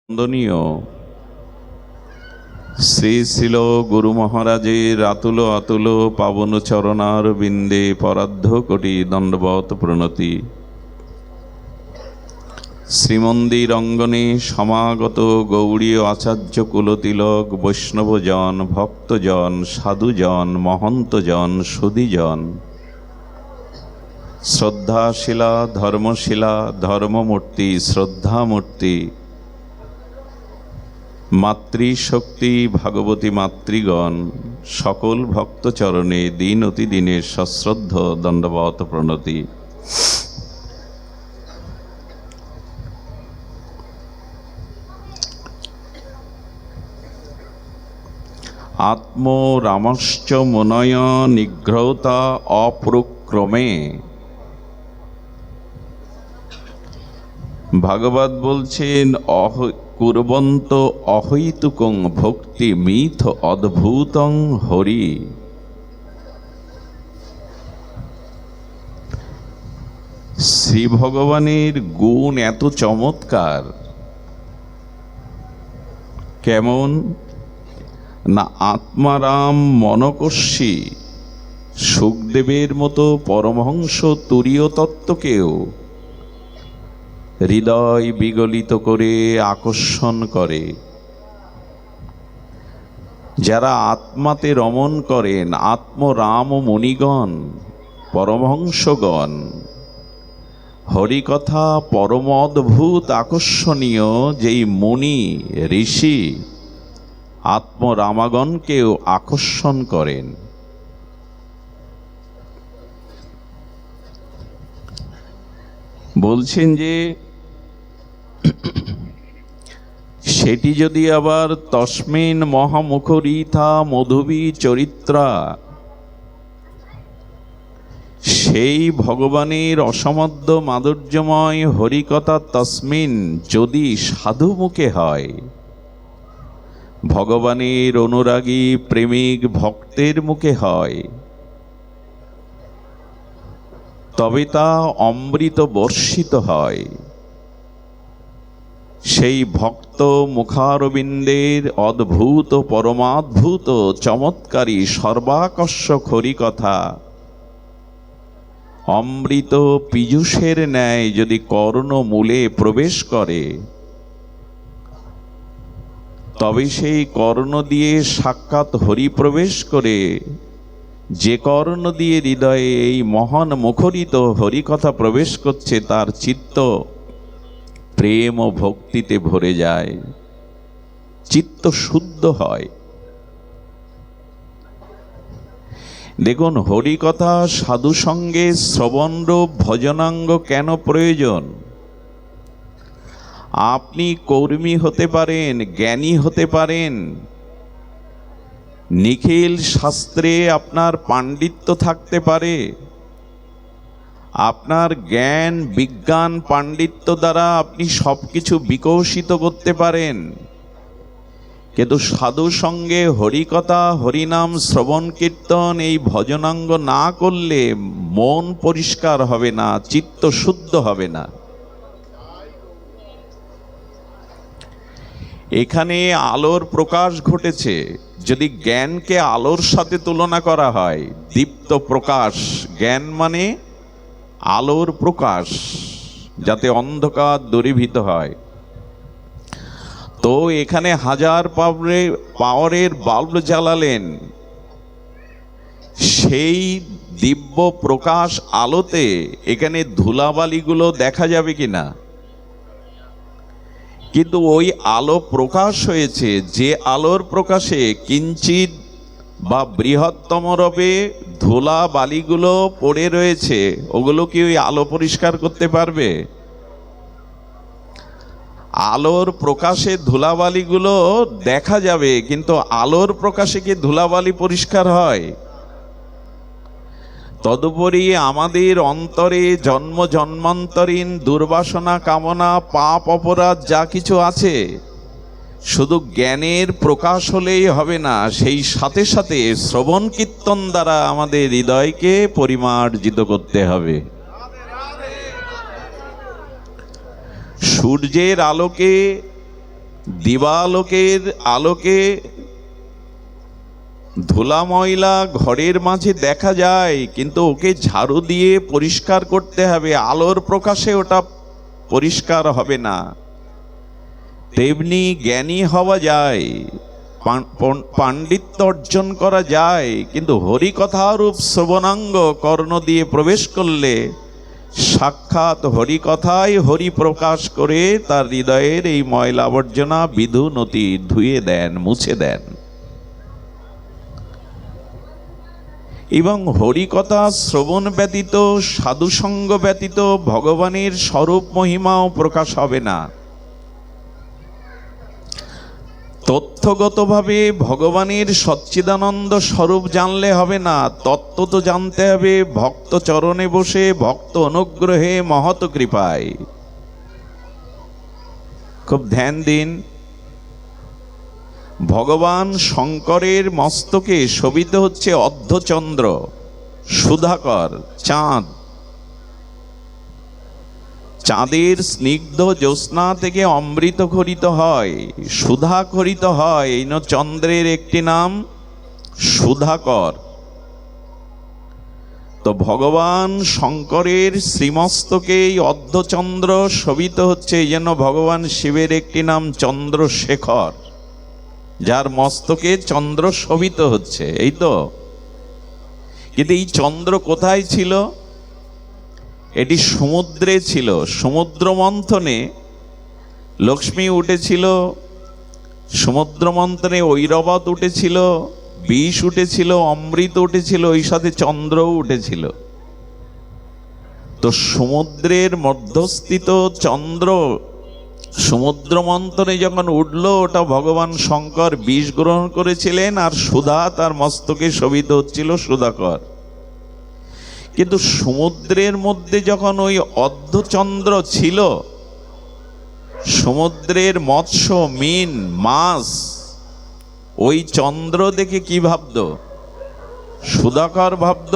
বন্দনীয় শ্রী শ্রীল গুরু মহারাজের আতুল আতুল পাবন চরণার বিন্দে পরার্ধ কোটি দণ্ডবত প্রণতি। শ্রীমন্দির অঙ্গনে সমাগত গৌড়ীয় আচার্য কুলতিলক, বৈষ্ণবজন, ভক্তজন, সাধুজন, মহন্তজন, সুধীজন, শ্রদ্ধাশীলা, ধর্মশীলা, ধর্মমূর্তি, শ্রদ্ধামূর্তি, মাতৃশক্তি, ভাগবতী মাতৃগণ, সকল ভক্তচরণে দিন অতি দিনের সশ্রদ্ধ দণ্ডবত প্রণতি। আত্মরামশ্চ মুনয় নিগ্রহতা অপ্রক্রমে। ভাগবত বলছেন, কুর্বন্ত অহৈতুকং ভক্তি মিথ অদ্ভুতং হরি। শ্রী ভগবানের গুণ এত চমৎকার, কেমন না আত্মারাম মনকস্যি সুখদেবের মতো পরমহংস তুরীয় তত্ত্বকেও হৃদয় বিগলিত করে আকর্ষণ করে। যারা আত্মাতে রমণ করেন, আত্মরাম মুনিগণ, পরমহংসগণ, হরিকথা পরম অদ্ভুত আকর্ষণীয় যেই মুনি ঋষি আত্মরামাগণকেও আকর্ষণ করেন। বলছেন যে সেটি যদি আবার তস্মিন মহামুখরিথা মধুবী চরিত্রা, সেই ভগবানের অসমাদ্য মাধুর্যময় হরিকথা তস্মিন যদি সাধু মুখে হয়, ভগবানের অনুরাগী প্রেমিক ভক্তের মুখে হয়, তবে তা অমৃত বর্ষিত হয়। সেই ভক্ত মুখারবিন্দের অদ্ভুত পরমাদ্ভুত চমৎকারী সর্বাকর্ষক হরিকথা অমৃত পীযূষের ন্যায় যদি কর্ণমূলে প্রবেশ করে, তবে সেই কর্ণ দিয়ে সাক্ষাৎ হরি প্রবেশ করে, যে কর্ণ দিয়ে হৃদয়ে এই মহান মুখরিত হরিকথা প্রবেশ করছে, তার চিত্ত প্রেম ও ভক্তিতে ভরে যায়, চিত্ত শুদ্ধ হয়। দেখুন, হরিকথা সাধু সঙ্গে শ্রবণরূপ ভজনাঙ্গ কেন প্রয়োজন? আপনি কর্মী হতে পারেন, জ্ঞানী হতে পারেন, নিখিল শাস্ত্রে আপনার পাণ্ডিত্য থাকতে পারে, আপনার জ্ঞান বিজ্ঞান পাণ্ডিত্য দ্বারা আপনি সব কিছু বিকশিত করতে পারেন, কিন্তু সাধু সঙ্গে হরিকথা হরিনাম শ্রবণ কীর্তন এই ভজনাঙ্গ না করলে মন পরিষ্কার হবে না, চিত্ত শুদ্ধ হবে না। এখানে আলোর প্রকাশ ঘটেছে। যদি জ্ঞানকে আলোর সাথে তুলনা করা হয়, দীপ্ত প্রকাশ, জ্ঞান মানে আলোর প্রকাশ, যাতে অন্ধকার দূরীভূত হয়। তো এখানে 1000 পাওয়ারের বাল্ব জ্বালালেন, সেই দিব্য প্রকাশ আলোতে এখানে ধুলাবালিগুলো দেখা যাবে কিনা? কিন্তু ওই আলো প্রকাশ হয়েছে, যে আলোর প্রকাশে কিঞ্চিত বা বৃহত্তম রূপে ধুলা বালিগুলো পড়ে রয়েছে, ওগুলো কি ওই আলো পরিষ্কার করতে পারবে? আলোর প্রকাশে ধুলাবালিগুলো দেখা যাবে, কিন্তু আলোর প্রকাশে কি ধুলাবালি পরিষ্কার হয়? তদুপরি আমাদের অন্তরে জন্ম জন্মান্তরীণ দুর্বাসনা, কামনা, পাপ, অপরাধ যা কিছু আছে, শুধু জ্ঞানের প্রকাশ হলেই হবে না, সেই সাথে সাথে শ্রবণ কীর্তন দ্বারা আমাদের হৃদয়কে পরিমার্জিত করতে হবে। সূর্যের আলোকে দিবালোকের আলোকে ধুলা ময়লা ঘরের মাঝে দেখা যায়, কিন্তু ওকে ঝাড়ু দিয়ে পরিষ্কার করতে হবে, আলোর প্রকাশে ওটা পরিষ্কার হবে না। তেমনি জ্ঞানী হওয়া যায়, পাণ্ডিত্য অর্জন করা যায়, কিন্তু হরিকথারূপ শ্রবণাঙ্গ কর্ণ দিয়ে প্রবেশ করলে সাক্ষাৎ হরিকথায় হরি প্রকাশ করে তার হৃদয়ের এই ময়লা আবর্জনা বিধুনতি ধুয়ে দেন, মুছে দেন। এবং হরিকথা শ্রবণ ব্যতীত, সাধুসঙ্গ ব্যতীত ভগবানের স্বরূপ মহিমাও প্রকাশ হবে না। তথ্যগতভাবে ভগবানের সচ্চিদানন্দ স্বরূপ জানলে হবে না, তত্ত্ব তো জানতে হবে ভক্ত চরণে বসে, ভক্ত অনুগ্রহে, মহৎ কৃপায়। খুব ধ্যান দিন। ভগবান শঙ্করের মস্তকে শোভিত হচ্ছে অর্ধচন্দ্র, সুধাকর, চাঁদ। চাঁদের স্নিগ্ধ জ্যোৎস্না থেকে অমৃত খরিত হয়, সুধা খরিত হয়, এই চন্দ্রের একটি নাম সুধাকর। তো ভগবান শঙ্করের শ্রীমস্তকে এই অর্ধচন্দ্র শোভিত হচ্ছে, এই জন্য ভগবান শিবের একটি নাম চন্দ্রশেখর, যার মস্তকে চন্দ্র শোভিত হচ্ছে। এই তো, কিন্তু এই চন্দ্র কোথায় ছিল? এটি সমুদ্রে ছিল। সমুদ্র মন্থনে লক্ষ্মী উঠেছিল, সমুদ্র মন্থনে ঐরবত উঠেছিল, বিষ উঠেছিল, অমৃত উঠেছিল, ওই সাথে চন্দ্রও উঠেছিল। তো সমুদ্রের মধ্যস্থিত চন্দ্র সমুদ্র মন্থনে যখন উঠল, ওটা ভগবান শঙ্কর বিষ গ্রহণ করেছিলেন, আর সুধা তার মস্তকে শোভিত হচ্ছিল, সুধাকর। কিন্তু সমুদ্রের মধ্যে যখন ওই অর্ধচন্দ্র ছিল, সমুদ্রের মৎস্য, মিন, মাছ ওই চন্দ্র দেখে কি ভাবত? সুধাকর ভাবত।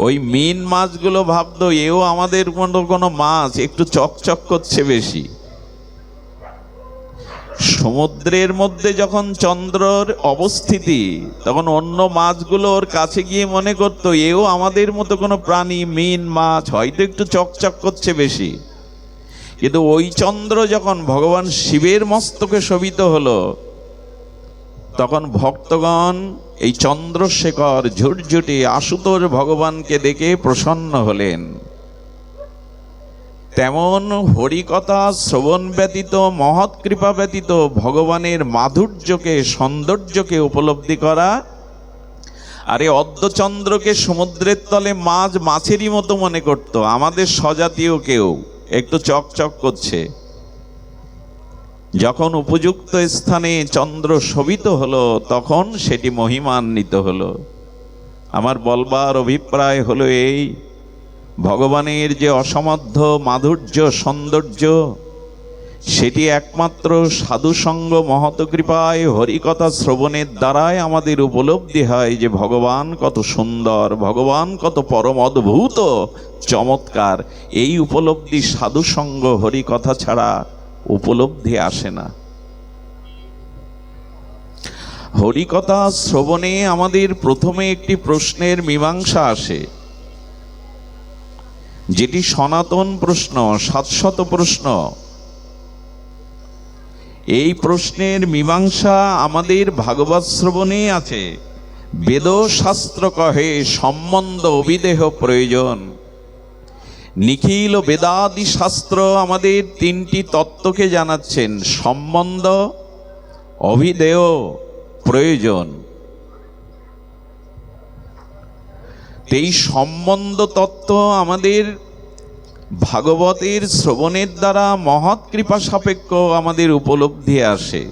ওই মিন মাছগুলো ভাবত এও আমাদের কোনো মাছ, একটু চকচক করছে বেশি। সমুদ্রের মধ্যে যখন চন্দ্রের অবস্থিতি, তখন অন্য মাছগুলো ওর কাছে গিয়ে মনে করত এও আমাদের মতো কোনো প্রাণী, মিন মাছ, হয়তো একটু চকচক করছে বেশি। কিন্তু ওই চন্দ্র যখন ভগবান শিবের মস্তকে শোভিত হলো, তখন ভক্তগণ এই চন্দ্রশেখর ঝুটঝুটে আশুতোষ ভগবানকে দেখে প্রসন্ন হলেন। তেমন হরিকথা শ্রবণ ব্যতীত, মহৎ কৃপা ব্যতীত ভগবানের মাধুর্যকে, সৌন্দর্যকে উপলব্ধি করা, আর এই অর্ধচন্দ্রকে সমুদ্রের তলে মাছ মাছেরই মতো মনে করত, আমাদের স্বজাতীয় কেউ, একটু চকচক করছে। যখন উপযুক্ত স্থানে চন্দ্র শোভিত হলো, তখন সেটি মহিমান্বিত হলো। আমার বলবার অভিপ্রায় হলো এই, ভগবানের যে অসমাধ্য মাধুর্য, সৌন্দর্য, সেটি একমাত্র সাধুসঙ্গ, মহৎ কৃপায়, হরিকথা শ্রবণের দ্বারাই আমাদের উপলব্ধি হয় যে ভগবান কত সুন্দর, ভগবান কত পরম অদ্ভুত চমৎকার। এই উপলব্ধি সাধুসঙ্গ, হরিকথা ছাড়া উপলব্ধি আসে না। হরিকথা শ্রবণে আমাদের প্রথমে একটি প্রশ্নের মীমাংসা আসে, যেটি সনাতন প্রশ্ন, শাশ্বত প্রশ্ন। এই প্রশ্নের মীমাংসা আমাদের ভাগবত শ্রবণে আছে। বেদ শাস্ত্র কহে সম্বন্ধ অভিদেহ প্রয়োজন। নিখিল বেদাদি শাস্ত্র আমাদের তিনটি তত্ত্বকে জানাচ্ছেন, সম্বন্ধ, অভিদেয়, প্রয়োজন। এই সম্বন্ধ তত্ত্ব আমাদের ভাগবতের শ্রবণের দ্বারা মহৎ কৃপা সাপেক্ষ আমাদের উপলব্ধি আসে।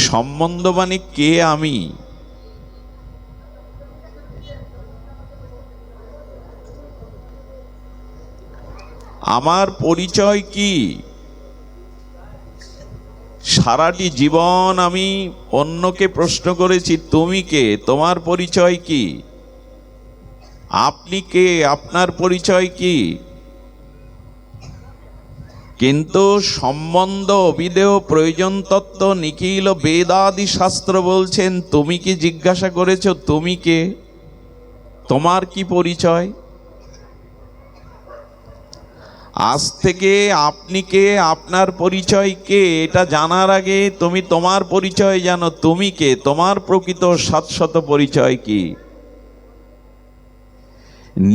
সম্বন্ধ মানে কে আমি, আমার পরিচয় কি। সারাটি জীবন আমি অন্যকে প্রশ্ন করেছি, তুমি কে, তোমার পরিচয় কি, আপনি কে, আপনার পরিচয় কি। কিন্তু সম্বন্ধ অবিদেয় প্রয়োজন তত্ত্ব নিখিল বেদাদি শাস্ত্র বলছেন, তুমি কি জিজ্ঞাসা করেছো তুমি কে, তোমার কি পরিচয়? আজ থেকে আপনি কে, আপনার পরিচয় কে, এটা জানার আগে তুমি তোমার পরিচয় জানো, তুমি কে, তোমার প্রকৃত শাশ্বত পরিচয় কি।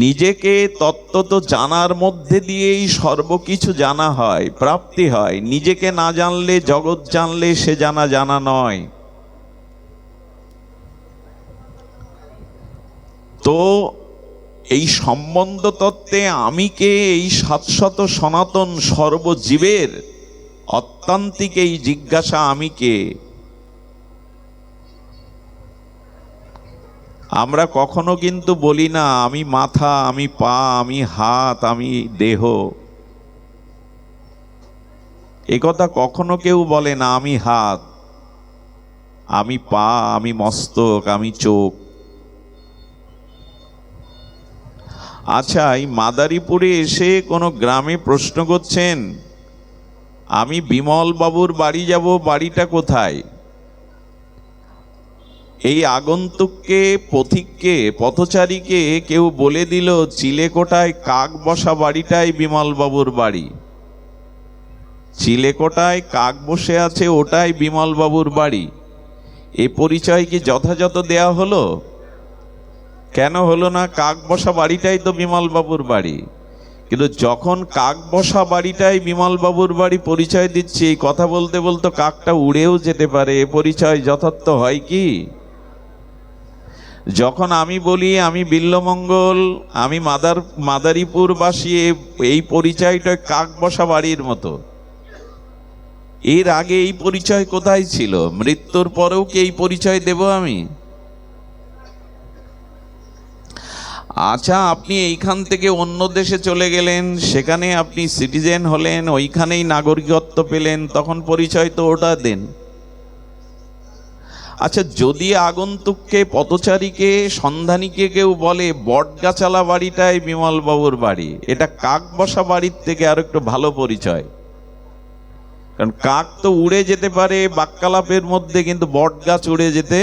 নিজেকে তত্ত্বত জানার মধ্যে দিয়েই সর্বকিছু জানা হয়, প্রাপ্তি হয়। নিজেকে না জানলে, জগৎ জানলে সে জানা জানা নয়। তো এই সম্বন্ধ তত্ত্বে আমি কে, এই শাশ্বত সনাতন সর্বজীবের অত্যান্তিক এই জিজ্ঞাসা আমি কে। আমরা কখনো কিন্তু বলি না আমি মাথা, আমি পা, আমি হাত, আমি দেহ। একথা কখনো কেউ বলে না। আমি হাত, আমি পা, আমি মস্তক, আমি চোখ। আচ্ছা, এই মাদারীপুরে এসে কোনো গ্রামে প্রশ্ন করছেন, আমি বিমল বাবুর বাড়ি যাব, বাড়িটা কোথায়? এই আগন্তুককে, পথিককে, পথচারীকে কেউ বলে দিল চিলেকোটায় কাক বসা বাড়িটাই বিমল বাবুর বাড়ি। চিলেকোটায় কাক বসে আছে, ওটাই বিমল বাবুর বাড়ি। এ পরিচয় কি যথাযথ দেয়া হলো? কেন হলো না? কাক বসা বাড়িটাই তো বিমল বাবুর বাড়ি। কিন্তু যখন কাক বসা বাড়িটাই বিমল বাবুর বাড়ি পরিচয় দিচ্ছি, এই কথা বলতে বলতে কাকটা উড়েও যেতে পারে, এ পরিচয় যথার্থ হয় কি? যখন আমি বলি আমি বিল্লমঙ্গল, আমি মাদারীপুরবাসী, এই পরিচয়টা কাক বসা বাড়ির মতো। এর আগে এই পরিচয় কোথায় ছিল? মৃত্যুর পরেও কি এই পরিচয় দেব আমি? আচ্ছা, আপনি এইখান থেকে অন্য দেশে চলে গেলেন, সেখানে আপনি সিটিজেন হলেন, ওইখানেই নাগরিকত্ব পেলেন, তখন পরিচয় তো ওটা দেন। আচ্ছা, যদি আগন্তুককে, পথচারীকে, সন্ধানীকে কেউ বলে বটগাছালা বাড়িটাই বিমল বাবুর বাড়ি, এটা কাক বসা বাড়ির থেকে আর একটু ভালো পরিচয়। কারণ কাক তো উড়ে যেতে পারে বাক্যালাপের মধ্যে, কিন্তু বট গাছ উড়ে যেতে।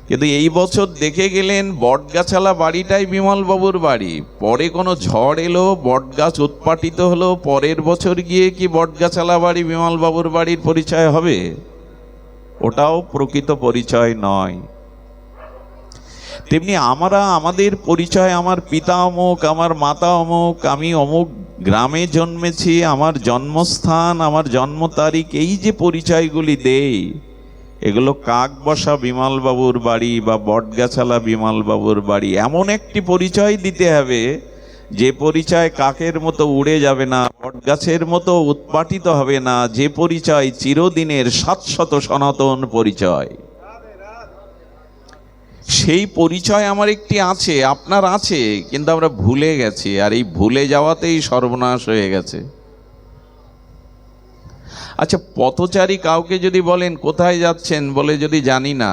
কিন্তু এই বছর দেখে গেলেন বটগাছালা বাড়িটাই বিমল বাবুর বাড়ি, পরে কোনো ঝড় এলো, বটগাছ উৎপাটিত হলো, পরের বছর গিয়ে কি বটগাছালা বাড়ি বিমল বাবুর বাড়ির পরিচয় হবে? ওটাও প্রকৃত পরিচয় নয়। তেমনি আমরা আমাদের পরিচয়, আমার পিতা অমুক, আমার মাতা অমুক, আমি অমুক গ্রামে জন্মেছি, আমার জন্মস্থান, আমার জন্ম তারিখ, এই যে পরিচয়গুলি দেই, এগুলো কাক বসা বিমল বাবুর বাড়ি বা বটগাছালা বিমল বাবুর বাড়ি, এমন একটি পরিচয় দিতে হবে যে পরিচয় কাকের মতো উড়ে যাবে না, বটগাছের মতো উৎপাটিত হবে না, যে পরিচয় চিরদিনের শাশ্বত সনাতন পরিচয়। সেই পরিচয় আমার একটি আছে, আপনার আছে, কিন্তু আমরা ভুলে গেছি, আর এই ভুলে যাওয়াতেই সর্বনাশ হয়ে গেছে। আচ্ছা, পথচারী কাউকে যদি বলেন কোথায় যাচ্ছেন, বলে যদি জানি না।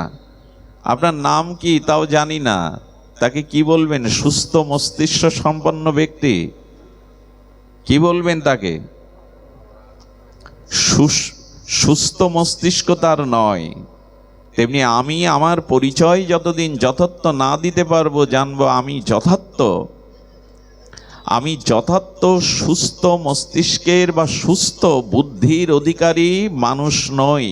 আপনার নাম কি তাও জানি না, তাকে কি বলবেন? সুস্থ মস্তিষ্ক সম্পন্ন ব্যক্তি। কি বলবেন তাকে? সুস্থ মস্তিষ্ক তার নয়। তেমনি আমি আমার পরিচয় যতদিন যথার্থ না দিতে পারবো, জানবো আমি যথার্থ সুস্থ মস্তিষ্কের বা সুস্থ বুদ্ধির অধিকারী মানুষ নই।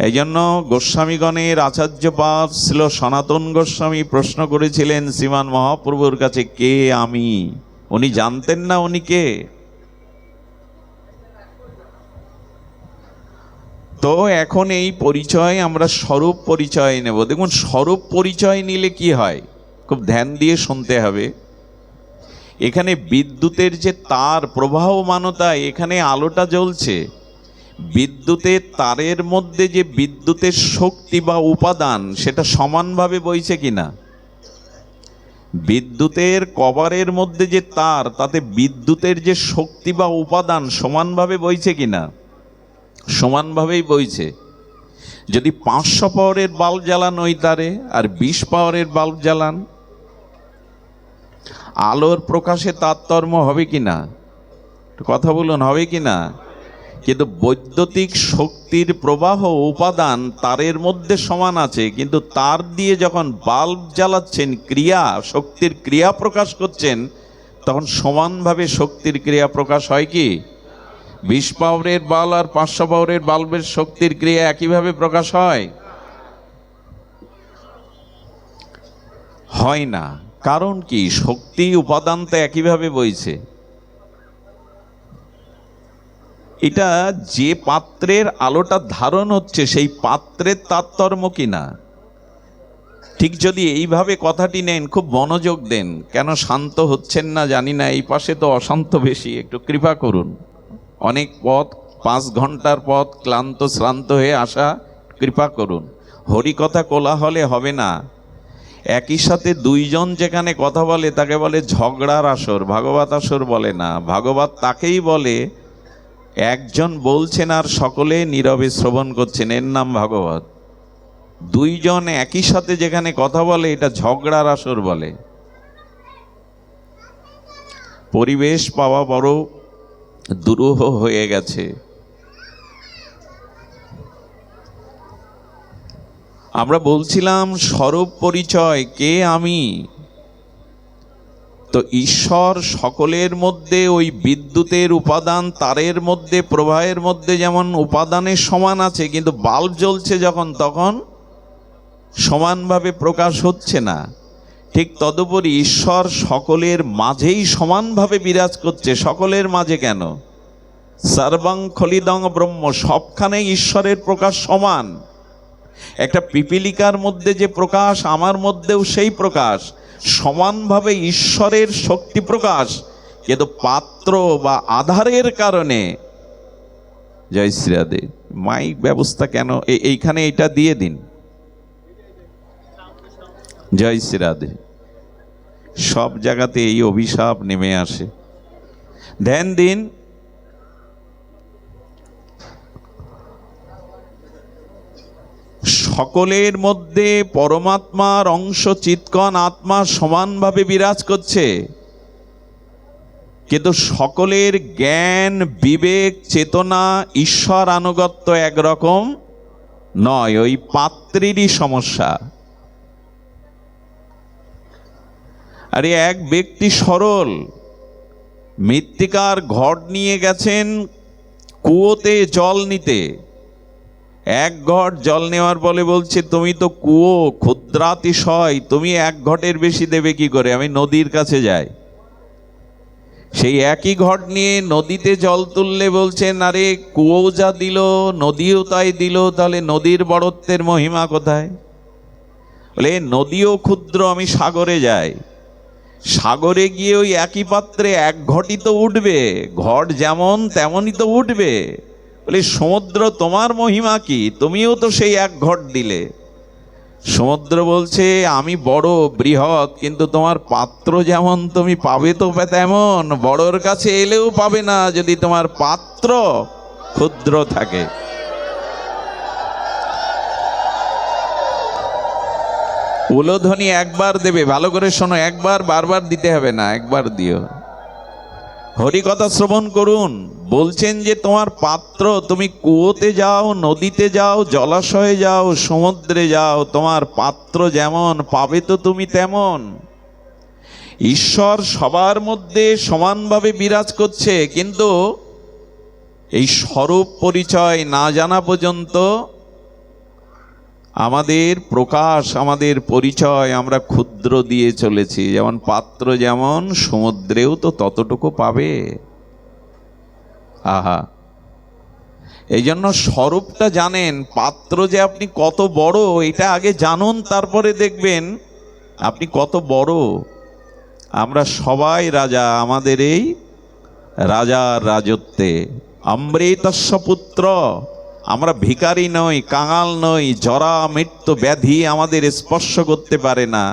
এই জন্য গোস্বামীগণের আচার্যপাদ ছিল সনাতন গোস্বামী প্রশ্ন করেছিলেন শ্রীমান মহাপ্রভুর কাছে, কে আমি? উনি জানতেন না উনি কে। তো এখন এই পরিচয় আমরা স্বরূপ পরিচয় নেব। দেখুন, স্বরূপ পরিচয় নিলে কি হয়, খুব ধ্যান দিয়ে শুনতে হবে। এখানে বিদ্যুতের যে তার প্রবাহমানতা, এখানে আলোটা জ্বলছে, বিদ্যুতের তারের মধ্যে যে বিদ্যুতের শক্তি বা উপাদান, সেটা সমানভাবে বইছে কিনা? বিদ্যুতের কভারের মধ্যে যে তার, তাতে বিদ্যুতের যে শক্তি বা উপাদান সমানভাবে বইছে কিনা? সমানভাবেই বইছে। যদি 500 পাওয়ারের বাল্ব জ্বালান ওই তারে, আর 20 পাওয়ারের বাল্ব জ্বালান, আলোর প্রকাশে তারতম্য হবে কি না? কথা বলুন, হবে কি না? কিন্তু বৈদ্যুতিক শক্তির প্রবাহ উপাদান তারের মধ্যে সমান আছে, কিন্তু তার দিয়ে যখন বাল্ব জ্বালাচ্ছেন, ক্রিয়া, শক্তির ক্রিয়া প্রকাশ করছেন, তখন সমানভাবে শক্তির ক্রিয়া প্রকাশ হয় কি? 20 পাওয়ারের বাল্ব আর 500 পাওয়ারের বাল্বের শক্তির ক্রিয়া একইভাবে প্রকাশ হয়? হয় না। কারণ কি? শক্তি উপাদান তো একইভাবে বইছে। এটা যে পাত্রের আলোটা ধারণ হচ্ছে সেই পাত্রের তারতম্য কিনা। ঠিক যদি এইভাবে কথাটি নেন, খুব মনোযোগ দেন। কেন শান্ত হচ্ছেন না জানি না, এই পাশে তো অশান্ত বেশি, একটু কৃপা করুন। অনেক পথ, 5 ঘন্টার পথ, ক্লান্ত শ্রান্ত হয়ে আসা, কৃপা করুন। হরিকথা কোলাহলে হবে না। একই সাথে দুইজন যেখানে কথা বলে তাকে বলে ঝগড়ার আসর, ভাগবত আসর বলে না। ভাগবত তাকেই বলে একজন বলছেন আর সকলে নীরবে শ্রবণ করছেন, এর নাম ভাগবত। দুইজন একই সাথে যেখানে কথা বলে এটা ঝগড়ার আসর বলে। পরিবেশ পাওয়া বড় দুরূহ হয়ে গেছে। আমরা বলছিলাম স্বরূপ পরিচয়, কে আমি। তো ঈশ্বর সকলের মধ্যে, ওই বিদ্যুতের উপাদান তারের মধ্যে, প্রবাহের মধ্যে যেমন উপাদানের সমান আছে, কিন্তু বাল্ব জ্বলছে যখন, তখন সমানভাবে প্রকাশ হচ্ছে না। ঠিক তদুপরি ঈশ্বর সকলের মাঝেই সমানভাবে বিরাজ করছে। সকলের মাঝে কেন? সর্বং খলিদং ব্রহ্ম, সবখানেই ঈশ্বরের প্রকাশ সমান। একটা পিপীলিকার মধ্যে যে প্রকাশ, আমার মধ্যেও সেই প্রকাশ, সমানভাবে ঈশ্বরের শক্তি প্রকাশ। কিন্তু পাত্র বা আধারের কারণে, জয় শ্রী রাধে, মাইক ব্যবস্থা কেন এইখানে এটা দিয়ে দিন। জয় শ্রী রাধে। সব জায়গাতে এই অভিশাপ নেমে আসে, ধ্যান দিন। সকলের মধ্যে পরমাত্মার অংশ চিৎকণ আত্মা সমানভাবে বিরাজ করছে, কিন্তু সকলের জ্ঞান, বিবেক, চেতনা, ঈশ্বর আনুগত্য একরকম নয়। ওই পাত্রেরই সমস্যা। আরে এক ব্যক্তি সরল মৃত্তিকার ঘট নিয়ে গেছেন কুয়োতে জল নিতে। এক ঘট জল নেওয়ার বলে বলছে, তুমি তো কুয়ো, ক্ষুদ্রাতিশয়, তুমি 1 ঘটের বেশি দেবে কি করে, আমি নদীর কাছে যাই। সেই একই ঘট নিয়ে নদীতে জল তুললে বলছেন, আরে কুয়ো যা দিল নদীও তাই দিল, তাহলে নদীর বড়ত্বের মহিমা কোথায়? বলে নদীও ক্ষুদ্র, আমি সাগরে যাই। সাগরে গিয়ে ওই একই পাত্রে 1 ঘটই তো উঠবে, ঘট যেমন তেমনই তো উঠবে। বলে সমুদ্র, তোমার মহিমা কি, তুমিও তো সেই 1 ঘট দিলে। সমুদ্র বলছে, আমি বড় বৃহৎ, কিন্তু তোমার পাত্র যেমন, তুমি পাবে তো তেমন। বড়র কাছে এলেও পাবে না যদি তোমার পাত্র ক্ষুদ্র থাকে। উলোধ্বনি একবার দেবে, ভালো করে শোনো, একবার, বারবার দিতে হবে না, একবার দিও। হরিকথা শ্রবণ করুন। বলছেন যে তোমার পাত্র, তুমি কুয়োতে যাও, নদীতে যাও, জলাশয়ে যাও, সমুদ্রে যাও, তোমার পাত্র যেমন, পাবে তো তুমি তেমন। ঈশ্বর সবার মধ্যে সমানভাবে বিরাজ করছে, কিন্তু এই স্বরূপ পরিচয় না জানা পর্যন্ত আমাদের প্রকাশ, আমাদের পরিচয় আমরা ক্ষুদ্র দিয়ে চলেছি। যেমন পাত্র যেমন, সমুদ্রেও তো ততটুকু পাবে। আহা, এই জন্য স্বরূপটা জানেন, পাত্র যে আপনি কত বড় এটা আগে জানুন, তারপরে দেখবেন আপনি কত বড়। আমরা সবাই রাজা, আমাদের এই রাজার রাজত্বে। অমৃতস্য পুত্র, আমরা ভিখারি নই, কাঙাল নই, জরা মৃত্যু ব্যাধি আমাদের স্পর্শ করতে পারে না।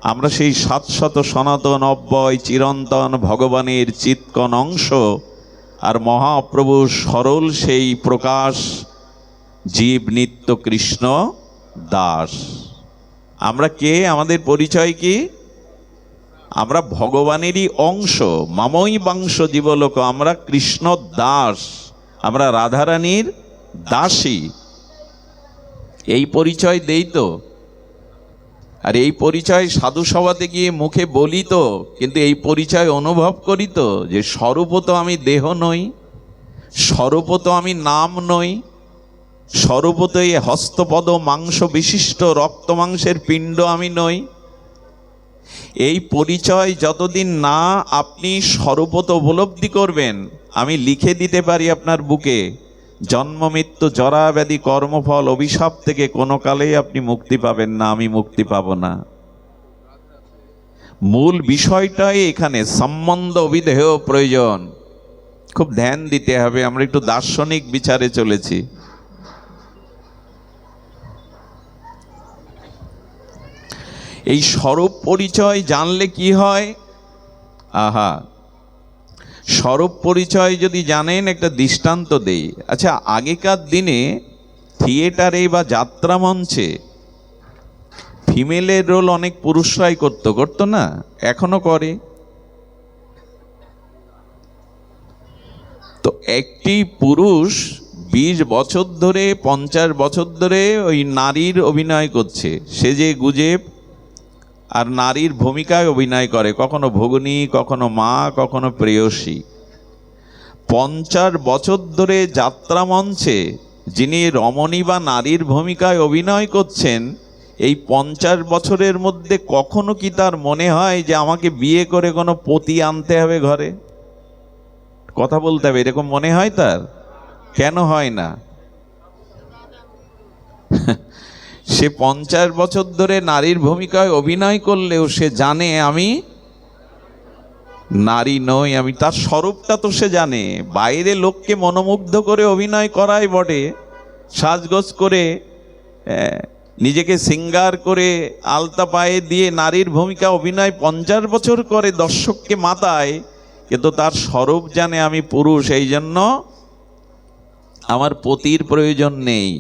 আমরা সেই 700 সনাতন অব্যয় চিরন্তন ভগবানের চিৎকণ অংশ, আর মহাপ্রভু সরল সেই প্রকাশ, জীব নিত্য কৃষ্ণ দাস। আমরা কে? আমাদের পরিচয় কি? আমরা ভগবানেরই অংশ, মামই বাংশ জীবলোক, আমরা কৃষ্ণ দাস, আমরা রাধারানীর দাসী। এই পরিচয় দেই তো, আর এই পরিচয় সাধু সভাতে গিয়ে মুখে বলি তো, কিন্তু এই পরিচয় অনুভব করি তো, যে স্বরূপত আমি দেহ নই, স্বরূপত আমি নাম নই, স্বরূপত এই হস্তপদ মাংস বিশিষ্ট রক্ত মাংসের পিণ্ড আমি নই। এই পরিচয় যতদিন না আপনি স্বরূপত উপলব্ধি করবেন, আমি লিখে দিতে পারি আপনার বুকে, জন্ম মৃত্যু জরা ব্যাধি কর্মফল অভিশাপ থেকে কোনো কালেই আপনি মুক্তি পাবেন না, আমি মুক্তি পাব না। মূল বিষয়টাই এখানে সম্বন্ধ অভিধেয় প্রয়োজন, খুব ধ্যান দিতে হবে। আমরা একটু দার্শনিক বিচারে চলেছি। এই স্বরূপ পরিচয় জানলে কি হয়? স্বরূপ পরিচয় যদি জানেন, একটা দৃষ্টান্ত দেই। আচ্ছা, আগেকার দিনে থিয়েটারে বা যাত্রা মঞ্চে ফিমেলের রোল অনেক পুরুষরাই করতো না? এখনো করে। তো একটি পুরুষ 20 বছর ধরে 50 বছর ধরে ওই নারীর অভিনয় করছে, সেজে গুজে, আর নারীর ভূমিকায় অভিনয় করে, কখনো ভগিনী, কখনো মা, কখনো প্রেয়সী। 50 বছর ধরে যাত্রা মঞ্চে যিনি রমণী বা নারীর ভূমিকায় অভিনয় করছেন, এই 50 বছরের মধ্যে কখনো কি তার মনে হয় যে আমাকে বিয়ে করে কোনো পতি আনতে হবে ঘরে, কথা বলতে হবে, এরকম মনে হয় তার? কেন হয় না? সে 50 বছর ধরে নারীর ভূমিকায় অভিনয় করলেও সে জানে আমি নারী নই, আমি তার স্বরূপটা তো সে জানে। বাইরে লোককে মনোমুগ্ধ করে অভিনয় করাই বটে, সাজগোজ করে নিজেকে সিঙ্গার করে আলতা পায়ে দিয়ে নারীর ভূমিকা অভিনয় 50 বছর করে দর্শককে মাতায়, কিন্তু তার স্বরূপ জানে আমি পুরুষ, এই জন্য আমার পতির প্রয়োজন নেই।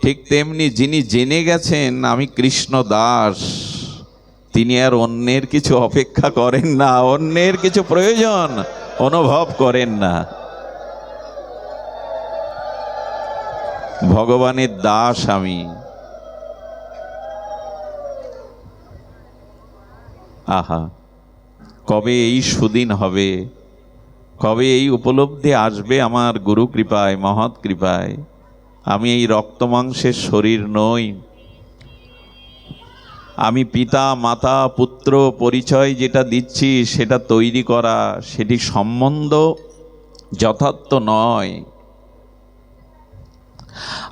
ঠিক তেমনি যিনি জেনে গেছেন আমি কৃষ্ণ দাস, তিনি আর অন্যের কিছু অপেক্ষা করেন না, অন্যের কিছু প্রয়োজন অনুভব করেন না। ভগবানের দাস আমি। কবে এই সুদিন হবে, কবে এই উপলব্ধি আসবে আমার গুরু কৃপায়, মহৎ কৃপায়। আমি এই রক্ত মাংসের শরীর নই, আমি পিতা মাতা পুত্র পরিচয় যেটা দিচ্ছি সেটা তৈরি করা, সেটি সম্বন্ধ যথার্থ নয়।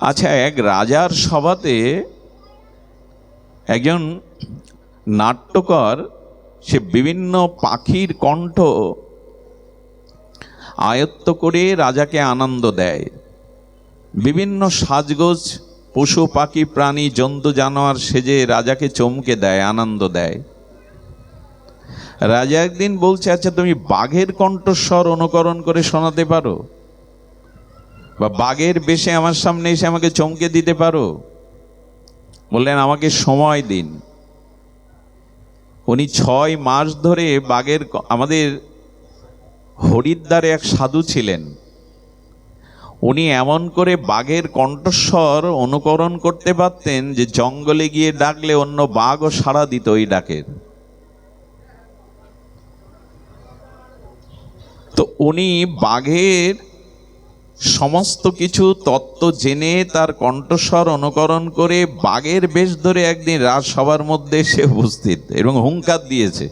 আচ্ছা, এক রাজার সভাতে একজন নাট্যকর, সে বিভিন্ন পাখির কণ্ঠ আয়ত্ত করে রাজাকে আনন্দ দেয়, বিভিন্ন সাজগোজ পশু পাখি প্রাণী জন্তু জানোয়ার সেজে রাজাকে চমকে দেয়, আনন্দ দেয়। রাজা একদিন বলছে, আচ্ছা তুমি বাঘের কণ্ঠস্বর অনুকরণ করে শোনাতে পারো, বা বাঘের বেশে আমার সামনে এসে আমাকে চমকে দিতে পারো? বললেন আমাকে সময় দিন। উনি 6 মাস ধরে বাঘের, আমাদের হরিদ্বারে এক সাধু ছিলেন, উনি এমন করে বাঘের কণ্ঠস্বর অনুকরণ করতে পারতেন যে জঙ্গলে গিয়ে ডাকলে অন্য বাঘও সাড়া দিত ওই ডাকের। তো উনি বাঘের সমস্ত কিছু তত্ত্ব জেনে তার কণ্ঠস্বর অনুকরণ করে বাঘের বেশ ধরে একদিন রাজসভার মধ্যে এসে উপস্থিত এবং হুঙ্কার দিয়েছে।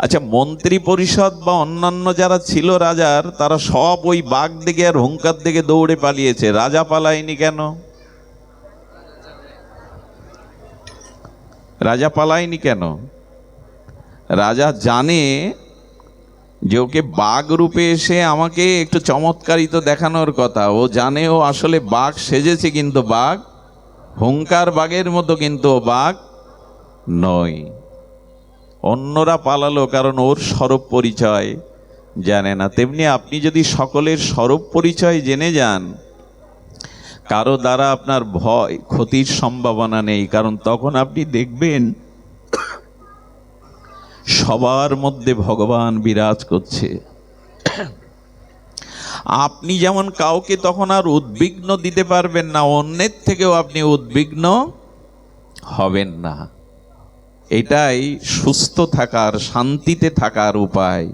আচ্ছা, মন্ত্রী পরিষদ বা অন্যান্য যারা ছিল রাজার, তারা সব ওই বাঘ দেখে আর হুঙ্কার দেখে দৌড়ে পালিয়েছে। রাজা পালায়নি কেন? রাজা পালায়নি কেন? রাজা জানে যে ওকে বাঘ রূপে এসে আমাকে একটু চমৎকারিত দেখানোর কথা। ও জানে ও আসলে বাঘ সেজেছে, কিন্তু বাঘ হুঙ্কার বাঘের মতো, কিন্তু বাঘ নয়। অন্যরা পালালো কারণ ওর স্বরূপ পরিচয় জানে না। তেমনি আপনি যদি সকলের স্বরূপ পরিচয় জেনে যান, কারো দ্বারা আপনার ভয় ক্ষতির সম্ভাবনা নেই, কারণ তখন আপনি দেখবেন সবার মধ্যে ভগবান বিরাজ করছে। আপনি যেমন কাউকে তখন আর উদ্বিগ্ন দিতে পারবেন না, অন্যের থেকেও আপনি উদ্বিগ্ন হবেন না। এটাই সুস্থ থাকার, শান্তিতে থাকার উপায়।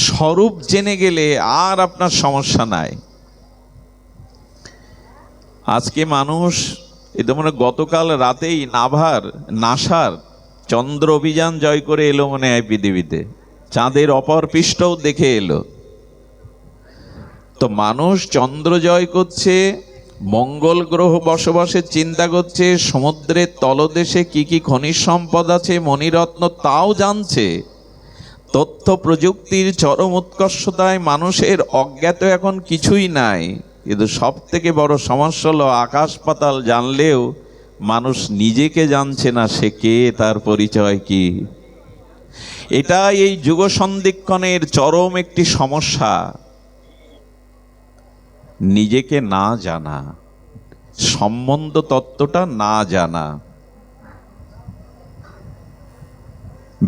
স্বরূপ জেনে গেলে আর আপনার সমস্যা নাই। আজকে মানুষ মানে গতকাল রাতেই নাসার চন্দ্র অভিযান জয় করে এলো মনে হয় পৃথিবীতে, চাঁদের অপর পৃষ্ঠও দেখে এলো। তো মানুষ চন্দ্র জয় করছে, মঙ্গল গ্রহ বসবাসের চিন্তা করছে, সমুদ্রের তলদেশে কি কি খনিজ সম্পদ আছে, মণিরত্ন, তাও জানছে। তথ্য প্রযুক্তির চরম উৎকর্ষতায় মানুষের অজ্ঞাত এখন কিছুই নাই। কিন্তু সব থেকে বড় সমস্যা হলো আকাশ পাতাল জানলেও মানুষ নিজেকে জানছে না, সে কে, তার পরিচয় কি। এটাই এই যুগ সন্ধিক্ষণের চরম একটি সমস্যা, নিজেকে না জানা, সম্বন্ধ তত্ত্বটা না জানা।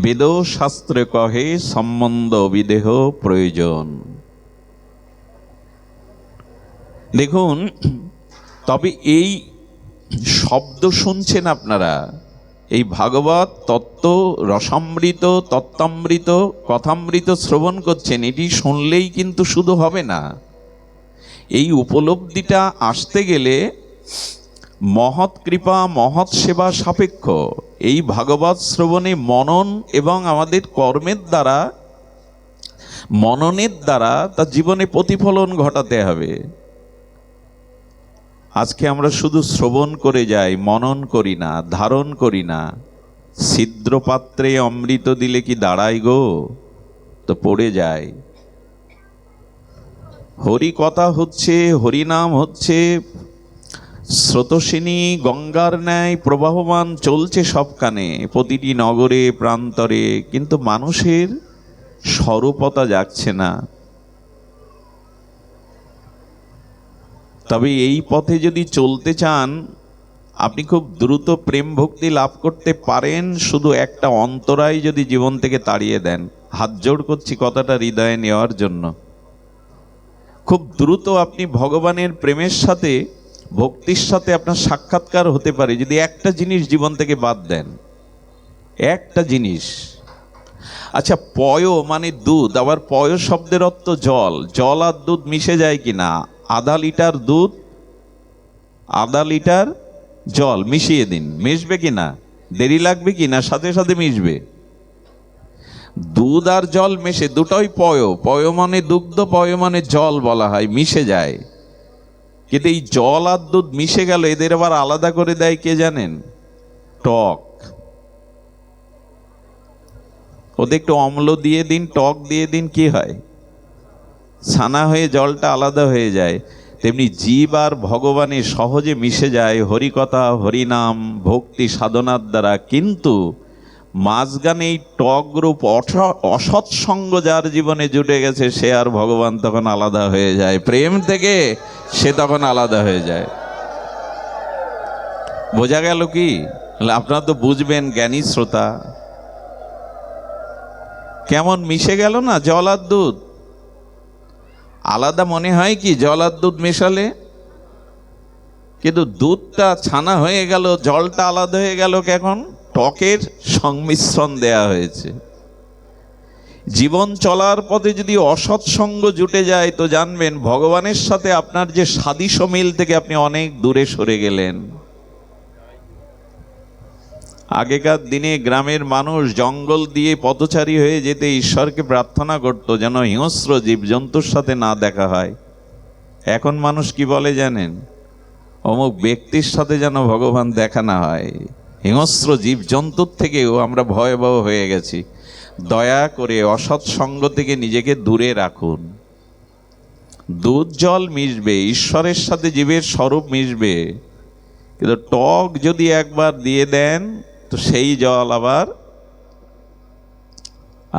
বেদ শাস্ত্রে কহে সম্বন্ধ বিদেহ প্রয়োজন। দেখুন, তবে এই শব্দ শুনছেন আপনারা, এই ভাগবত তত্ত্ব রসামৃত, তত্ত্বামৃত, কথামৃত শ্রবণ করছেন, এটি শুনলেই কিন্তু শুধু হবে না। এই উপলব্ধিটা আসতে গেলে মহৎ কৃপা, মহৎ সেবা সাপেক্ষ। এই ভাগবত শ্রবণে মনন এবং আমাদের কর্মের দ্বারা, মননের দ্বারা তার জীবনে প্রতিফলন ঘটাতে হবে। আজকে আমরা শুধু শ্রবণ করে যাই, মনন করি না, ধারণ করি না। ছিদ্র পাত্রে অমৃত দিলে কি দাঁড়ায় গো, তো পড়ে যায়। হরি কথা হচ্ছে, হরিনাম হচ্ছে, স্রোতস্বিনী গঙ্গার ন্যায় প্রবাহমান চলছে সবখানে, প্রতিটি নগরে প্রান্তরে, কিন্তু মানুষের স্বরূপতা যাচ্ছে না। তবে এই পথে যদি চলতে চান, আপনি খুব দ্রুত প্রেম ভক্তি লাভ করতে পারেন, শুধু একটা অন্তরায় যদি জীবন থেকে তাড়িয়ে দেন। হাত জোড় করছি কথাটা হৃদয়ে নেওয়ার জন্য। খুব দ্রুত আপনি ভগবানের প্রেমের সাথে, ভক্তির সাথে আপনার সাক্ষাৎকার হতে পারে যদি একটা জিনিস জীবন থেকে বাদ দেন। একটা জিনিস। আচ্ছা, পয় মানে দুধ, আবার পয় শব্দের অর্থ জল। জল আর দুধ মিশে যায় কিনা? আধা লিটার দুধ, আধা লিটার জল মিশিয়ে দিন, মিশবে কিনা? দেরি লাগবে কি না সাথে সাথে মিশবে? দুধ আর জল মেশে, দুটোই পয়। পয় মানে দুগ্ধ, পয় মানে জল বলা হয়, মিশে যায়। কিন্তু এই জল আর দুধ মিশে গেল, এদের আবার আলাদা করে দেয় কে জানেন? টক। ওদের একটু অম্ল দিয়ে দিন, টক দিয়ে দিন, কি হয়? ছানা হয়ে জলটা আলাদা হয়ে যায়। তেমনি জীব আর ভগবানে সহজে মিশে যায় হরিকথা, হরিনাম, ভক্তি সাধনার দ্বারা। কিন্তু মাঝখানে এই টক রূপ অসৎসঙ্গ যার জীবনে জুটে গেছে, সে আর ভগবান তখন আলাদা হয়ে যায় প্রেম থেকে, সে তখন আলাদা হয়ে যায়। বোঝা গেল কি? আপনারা তো বুঝবেন, জ্ঞানী শ্রোতা। কেমন মিশে গেল না জল আর দুধ? আলাদা মনে হয় কি জল আর দুধ মেশালে? কিন্তু দুধটা ছানা হয়ে গেল, জলটা আলাদা হয়ে গেল। কেমন? টকের সংমিশ্রণ দেয়া হয়েছে। জীবন চলার পথে যদি অসৎসঙ্গ জুটে যায়, তো জানবেন ভগবানের সাথে আপনার যে সাদৃশ্য মিল থেকে আপনি অনেক দূরে সরে গেলেন। আগেকার দিনে গ্রামের মানুষ জঙ্গল দিয়ে পথচারী হয়ে যেতে ঈশ্বরকে প্রার্থনা করত যেন হিংস্র জীবজন্তুর সাথে না দেখা হয়। এখন মানুষ কি বলে জানেন? অমুক ব্যক্তির সাথে যেন ভগবান দেখা না হয়। হিংস্র জীবজন্তুর থেকেও আমরা ভয়াবহ হয়ে গেছি। দয়া করে অসৎসঙ্গ থেকে নিজেকে দূরে রাখুন। দুধ জল মিশবে, ঈশ্বরের সাথে জীবের স্বরূপ মিশবে, কিন্তু টক যদি একবার দিয়ে দেন, তো সেই জল আবার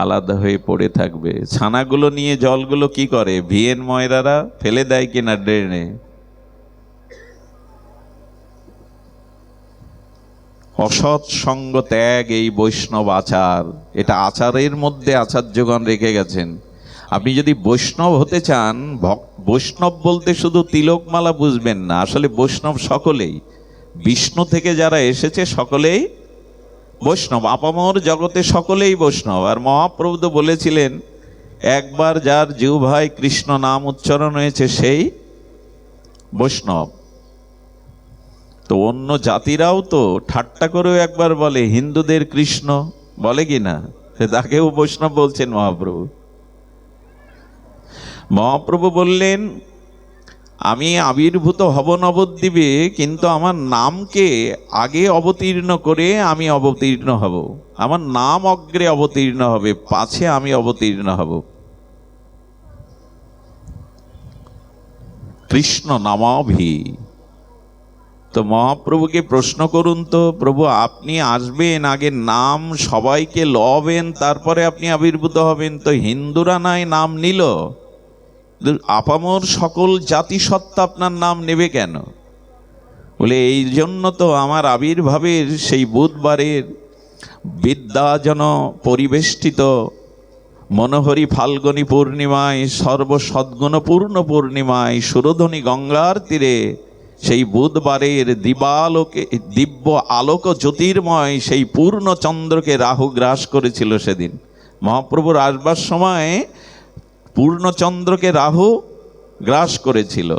আলাদা হয়ে পড়ে থাকবে। ছানাগুলো নিয়ে জলগুলো কি করে? ভিয়েন ময়রারা ফেলে দেয় কিনা ড্রেনে? অসৎ সঙ্গ ত্যাগ এই বৈষ্ণব আচার। এটা আচারের মধ্যে আচার্যগণ রেখে গেছেন। আপনি যদি বৈষ্ণব হতে চান, বৈষ্ণব বলতে শুধু তিলকমালা বুঝবেন না, আসলে বৈষ্ণব সকলেই, বিষ্ণু থেকে যারা এসেছে সকলেই বৈষ্ণব, আপামর জগতে সকলেই বৈষ্ণব। আর মহাপ্রভু তো বলেছিলেন, একবার যার জিহ্বায় কৃষ্ণ নাম উচ্চারণ হয়েছে সেই বৈষ্ণব। তো অন্য জাতিরাও তো ঠাট্টা করেও একবার বলে হিন্দুদের কৃষ্ণ, বলে কি না? তাকেও বৈষ্ণব বলছেন মহাপ্রভু। মহাপ্রভু বললেন, আমি আবির্ভূত হব নবদ্বীপে, কিন্তু আমার নামকে আগে অবতীর্ণ করে আমি অবতীর্ণ হব। আমার নাম অগ্রে অবতীর্ণ হবে, পাছে আমি অবতীর্ণ হব। কৃষ্ণ নামাভি। তো মহাপ্রভুকে প্রশ্ন করুন তো, প্রভু আপনি আসবেন, আগে নাম সবাইকে লবেন, তারপরে আপনি আবির্ভূত হবেন। তো হিন্দুরা নাই নাম নিল, আপামর সকল জাতিসত্তা আপনার নাম নেবে কেন? বলে এই জন্য তো আমার আবির্ভাবের সেই বুধবারের বিদ্যাজন পরিবেষ্টিত মনোহরি ফাল্গুনী পূর্ণিমায়, সর্বসদ্গুণপূর্ণ পূর্ণিমায়, সুরধনী গঙ্গার তীরে সেই বুধবারের দিবালোকে দিব্য আলোক জ্যোতির্ময় সেই পূর্ণ চন্দ্রকে রাহু গ্রাস করেছিল। সেদিন মহাপ্রভুর আসবার সময় পূর্ণচন্দ্রকে রাহু গ্রাস করেছিল।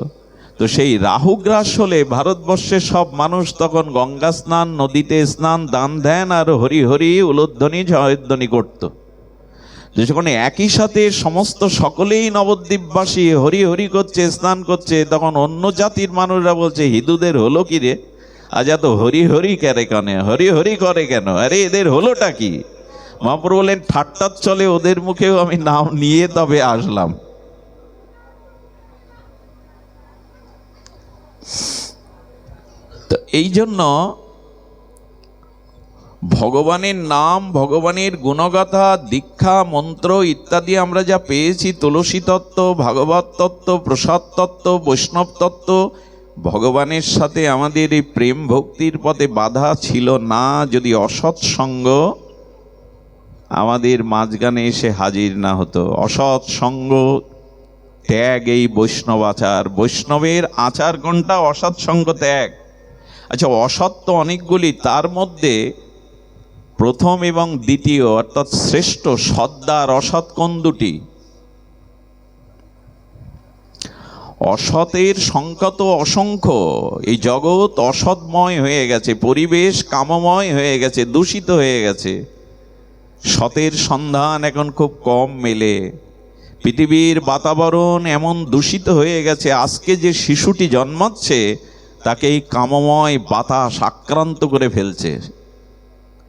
তো সেই রাহু গ্রাস হলে ভারতবর্ষের সব মানুষ তখন গঙ্গা স্নান, নদীতে স্নান, দান ধ্যান আর হরি হরি উলোধ্বনি জয়ধ্বনি করত। যখন একই সাথে সমস্ত সকলেই নবদ্বীপবাসী হরি হরি করছে, স্নান করছে, তখন অন্য জাতির মানুষরা বলছে হিন্দুদের হলো কি রে, আজ এত হরি হরি করে কেন, হরি হরি করে কেন, আরে এদের হলোটা কি? মহাপ্রভু বললেন, ঠাট্টার চলে ওদের মুখেও আমি নাম নিয়ে তবে আসলাম। তো এই জন্য ভগবানের নাম, ভগবানের গুণগাথা, দীক্ষা, মন্ত্র ইত্যাদি আমরা যা পেয়েছি, তুলসী তত্ত্ব, ভাগবত তত্ত্ব, প্রসাদ তত্ত্ব, বৈষ্ণব তত্ত্ব, ভগবানের সাথে আমাদের এই প্রেম ভক্তির পথে বাধা ছিল না যদি অসৎ সঙ্গ আমাদের মাঝখানে এসে হাজির না হতো। অসৎ সঙ্গ ত্যাগ এই বৈষ্ণব আচার। বৈষ্ণবের আচার কোনটা? অসৎ সঙ্গ ত্যাগ। আচ্ছা, অসৎ তো অনেকগুলি, তার মধ্যে প্রথম এবং দ্বিতীয় অর্থাৎ শ্রেষ্ঠ সদ্দার অসৎ কোন দুটি? অসতের সংখ্যা তো অসংখ্য। এই জগৎ অসৎময় হয়ে গেছে, পরিবেশ কামময় হয়ে গেছে, দূষিত হয়ে গেছে। সতের সন্ধান এখন খুব কম মেলে। পৃথিবীর বাতাবরণ এমন দূষিত হয়ে গেছে, আজকে যে শিশুটি জন্মাচ্ছে তাকে এই কামময় বাতাস আক্রান্ত করে ফেলছে।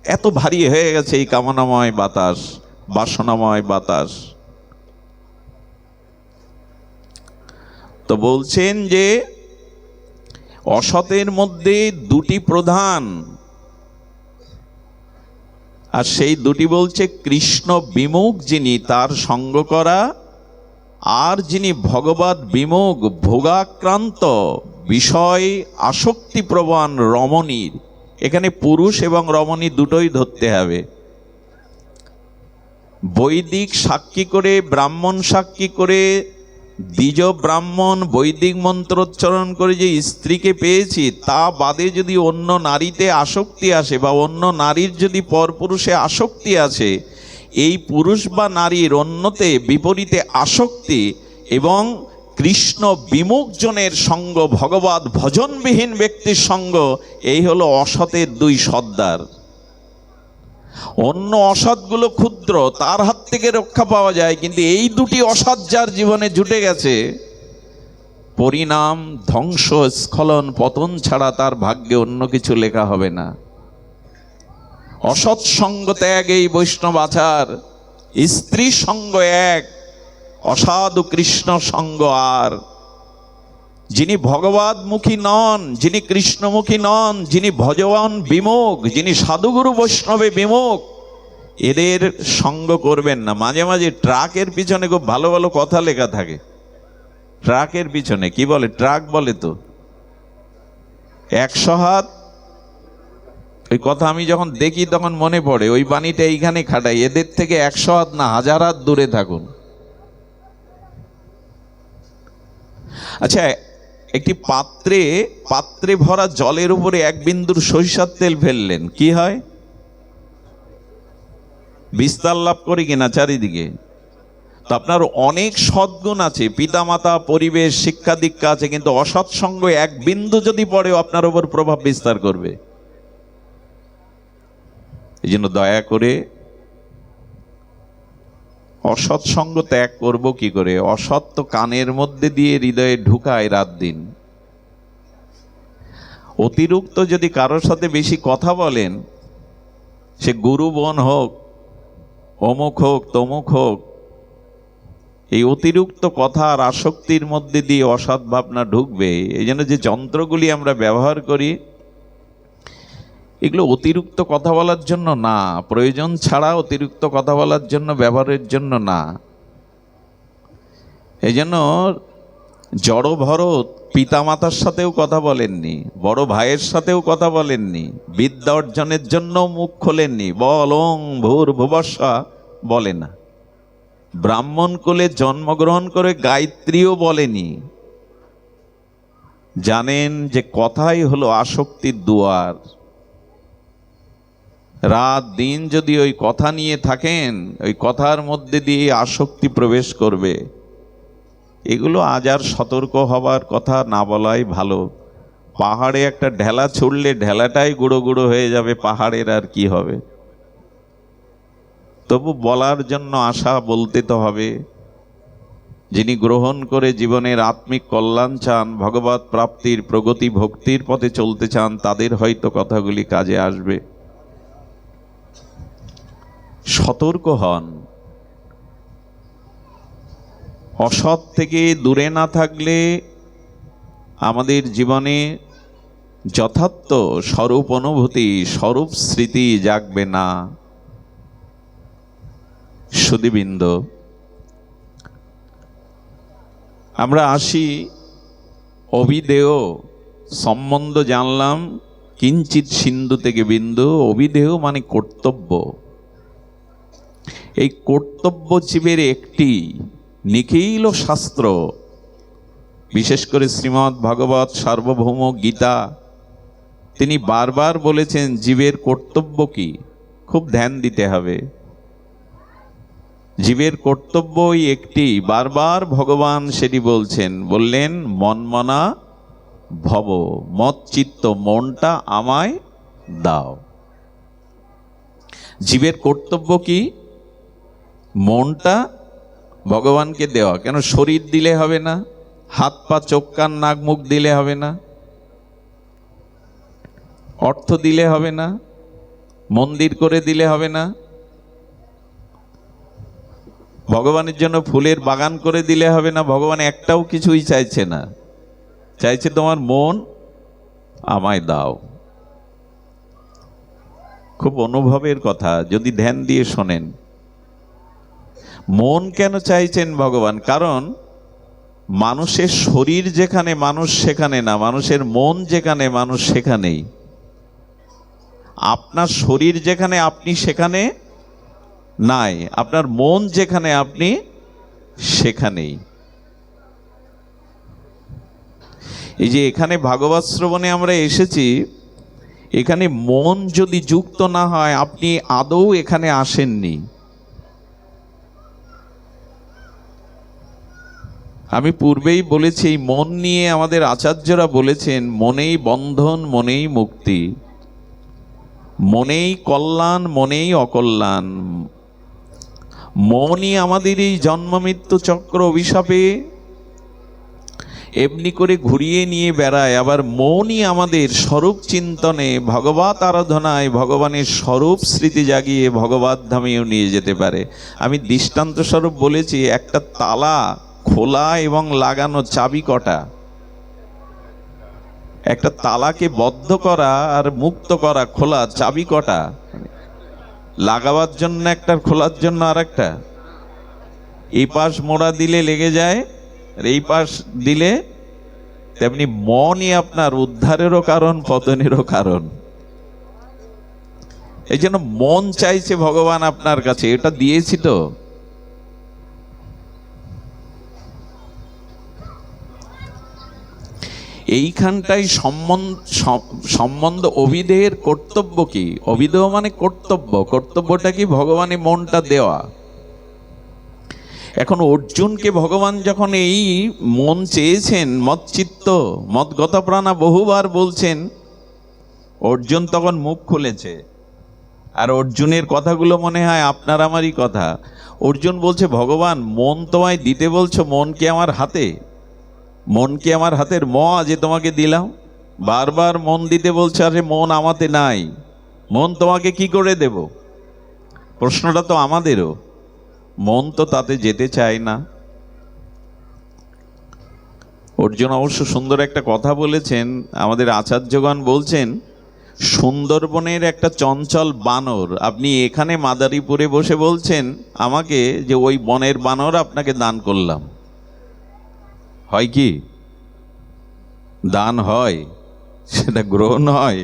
এত ভারী হয়ে গেছে এই কামনাময় বাতাস, বাসনাময় বাতাস। তো বলছেন যে অসতের মধ্যে দুটি প্রধান, আর সেই দুটি বলছে কৃষ্ণ বিমুখ যিনি তার সঙ্গ করা, আর যিনি ভগবৎ বিমুখ ভোগাক্রান্ত বিষয় আসক্তিপ্রবণ রমণীর। এখানে পুরুষ এবং রমণী দুটোই ধরতে হবে। বৈদিক সাক্ষী করে, ব্রাহ্মণ সাক্ষী করে, দ্বিজ ব্রাহ্মণ বৈদিক মন্ত্রোচ্চারণ করে যে স্ত্রীকে পেয়েছি, তা বাদে যদি অন্য নারীতে আসক্তি আসে বা অন্য নারীর যদি পরপুরুষে আসক্তি আসে, এই পুরুষ বা নারীর অন্যতে বিপরীতে আসক্তি এবং কৃষ্ণ বিমুখ জনের সঙ্গ, ভগবৎ ভজনবিহীন ব্যক্তির সঙ্গ, এই হলো অসতের দুই সর্দার। অন্য অসৎগুলো ক্ষুদ্র, তার হাত থেকে রক্ষা পাওয়া যায়, কিন্তু এই দুটি অসৎ যার জীবনে জুটে গেছে, পরিণাম ধ্বংস, স্খলন, পতন ছাড়া তার ভাগ্যে অন্য কিছু লেখা হবে না। অসৎ সঙ্গ ত্যাগ এই বৈষ্ণব আচার। স্ত্রী সঙ্গ এক, অসাধু কৃষ্ণ সঙ্গ আর। যিনি ভগবৎমুখী নন, যিনি কৃষ্ণমুখী নন, যিনি ভগবান বিমুখ, যিনি সাধুগুরু বৈষ্ণবে বিমুখ, এদের সঙ্গ করবেন না। মাঝে মাঝে ট্রাকের পিছনে খুব ভালো ভালো কথা লেখা থাকে। ট্রাকের পিছনে কি বলে? ট্রাক বলে তো 100 হাত ওই কথা আমি যখন দেখি তখন মনে পড়ে, ওই বাণীটা এইখানে খাটাই, এদের থেকে 100 হাত না 1000 হাত দূরে থাকুন। আচ্ছা, একটি পাত্রে ভরা জলের উপরে 1 বিন্দুর সরিষার তেল ফেললেন, কি হয়? বিস্তার লাভ করে কিনা চারিদিকে? তো আপনার অনেক সদ্গুণ আছে, পিতামাতা, পরিবেশ, শিক্ষা দীক্ষা আছে, কিন্তু অসৎসঙ্গ 1 বিন্দু যদি পড়েও আপনার উপর প্রভাব বিস্তার করবে। এই জন্য দয়া করে অসৎসঙ্গ ত্যাগ করব কি করে? অসৎ তো কানের মধ্যে দিয়ে হৃদয়ে ঢুকায় রাত দিন। অতিরিক্ত যদি কারোর সাথে বেশি কথা বলেন, সে গুরু বোন হোক, অমুক হোক, তমুক হোক, এই অতিরিক্ত কথা আর আসক্তির মধ্যে দিয়ে অসৎ ভাবনা ঢুকবে। এই জন্য যে যন্ত্রগুলি আমরা ব্যবহার করি, এগুলো অতিরিক্ত কথা বলার জন্য না, প্রয়োজন ছাড়া অতিরিক্ত কথা বলার জন্য, ব্যবহারের জন্য না। এই জন্য জড় ভরত পিতামাতার সাথেও কথা বলেননি, বড় ভাইয়ের সাথেও কথা বলেননি, বিদ্যা অর্জনের জন্য মুখ খোলেননি, বলং ভূর্ভুবস্সা বলে না। ব্রাহ্মণ কোলে জন্মগ্রহণ করে গায়ত্রীও বলেনি। জানেন যে কথাই হলো আসক্তির দুয়ার। রাত দিন যদি ওই কথা নিয়ে থাকেন, ওই কথার মধ্যে দিয়ে আসক্তি প্রবেশ করবে। এগুলো আজ আর সতর্ক হবার কথা না বলাই ভালো। পাহাড়ে একটা ঢেলা ছুড়লে ঢেলাটাই গুঁড়ো গুঁড়ো হয়ে যাবে, পাহাড়ের আর কি হবে? তবু বলার জন্য আশা বলতে তো হবে। যিনি গ্রহণ করে জীবনের আত্মিক কল্যাণ চান, ভগবত প্রাপ্তির, প্রগতি, ভক্তির পথে চলতে চান, তাদের হয়তো কথাগুলি কাজে আসবে। সতর্ক হন। অসৎ থেকে দূরে না থাকলে আমাদের জীবনে যথার্থ স্বরূপ অনুভূতি, স্বরূপ স্মৃতি জাগবে না। সুধীবৃন্দ, আমরা আসি অভিধেয় সম্বন্ধ জানলাম, কিঞ্চিৎ সিন্ধু থেকে বিন্দু। অভিধেয় মানে কর্তব্য। এই কর্তব্য জীবের একটি নিখিল শাস্ত্র, বিশেষ করে শ্রীমদ্ ভাগবত সার্বভৌম গীতা, তিনি বারবার বলেছেন জীবের কর্তব্য কি। খুব ধ্যান দিতে হবে। জীবের কর্তব্যই একটি, বারবার ভগবান সেটি বললেন মনমনা ভব, মত চিত্ত, মনটা আমায় দাও। জীবের কর্তব্য কি? মনটা ভগবানকে দেওয়া। কেন? শরীর দিলে হবে না, হাত পা চোখ কান নাক মুখ দিলে হবে না, অর্থ দিলে হবে না, মন্দির করে দিলে হবে না, ভগবানের জন্য ফুলের বাগান করে দিলে হবে না। ভগবান একটাও কিছুই চাইছে না, চাইছে তোমার মন আমায় দাও। খুব অনুভবের কথা, যদি ধ্যান দিয়ে শোনেন। মন কেন চাইছেন ভগবান? কারণ মানুষের শরীর যেখানে মানুষ সেখানে না, মানুষের মন যেখানে মানুষ সেখানেই। আপনার শরীর যেখানে আপনি সেখানে নাই, আপনার মন যেখানে আপনি সেখানেই। এই যে এখানে ভাগবত শ্রবণে আমরা এসেছি, এখানে মন যদি যুক্ত না হয়, আপনি আদৌ এখানে আসেননি। আমি পূর্বেই বলেছি, এই মন নিয়ে আমাদের আচার্যরা বলেছেন, মনেই বন্ধন, মনেই মুক্তি, মনেই কল্যাণ, মনেই অকল্যাণ। মনই আমাদের এই জন্ম মৃত্যু চক্র অভিশাপে এমনি করে ঘুরিয়ে নিয়ে বেড়ায়। আবার মনই আমাদের স্বরূপ চিন্তনে, ভগবত আরাধনায় ভগবানের স্বরূপ স্মৃতি জাগিয়ে ভগবত ধামেও নিয়ে যেতে পারে। আমি দৃষ্টান্ত স্বরূপ বলেছি, একটা তালা খোলা এবং লাগানো চাবি কটা। একটা তালাকে বদ্ধ করা আর মুক্ত করা, খোলা, চাবি কটা? লাগাবার জন্য একটা, খোলার জন্য আর একটা। এই পাশ মোড়া দিলে লেগে যায়, আর এই পাশ দিলে। তেমনি মনই আপনার উদ্ধারেরও কারণ, পতনেরও কারণ। এই জন্য মন চাইছে ভগবান আপনার কাছে, এটা দিয়েছি তো। এইখানটাই সম্বন্ধ অভিধেয়ের কর্তব্য কি? অভিধেয় মানে কর্তব্য। কর্তব্যটা কি? ভগবানের মনটা দেওয়া। এখন অর্জুনকে ভগবান যখন এই মন চেয়েছেন, মৎচিত্ত মৎগত প্রাণা বহুবার বলছেন, অর্জুন তখন মুখ খুলেছে। আর অর্জুনের কথাগুলো মনে হয় আপনার আমারই কথা। অর্জুন বলছে, ভগবান মন তোমায় দিতে বলছো, মন কি আমার হাতে? মন কি আমার হাতের ম যে তোমাকে দিলাম? বারবার মন দিতে বলছে, আরে মন আমাতে নাই, মন তোমাকে কি করে দেব? প্রশ্নটা তো আমাদেরও। মন তো তাতে যেতে চায় না। অর্জুন অবশ্য সুন্দর একটা কথা বলেছেন, আমাদের আচার্যগণ বলছেন, সুন্দরবনের একটা চঞ্চল বানর আপনি এখানে মাদারীপুরে বসে বলছেন আমাকে যে ওই বনের বানর আপনাকে দান করলাম। হয় কি? দান হয়? সেটা গ্রহণ হয়?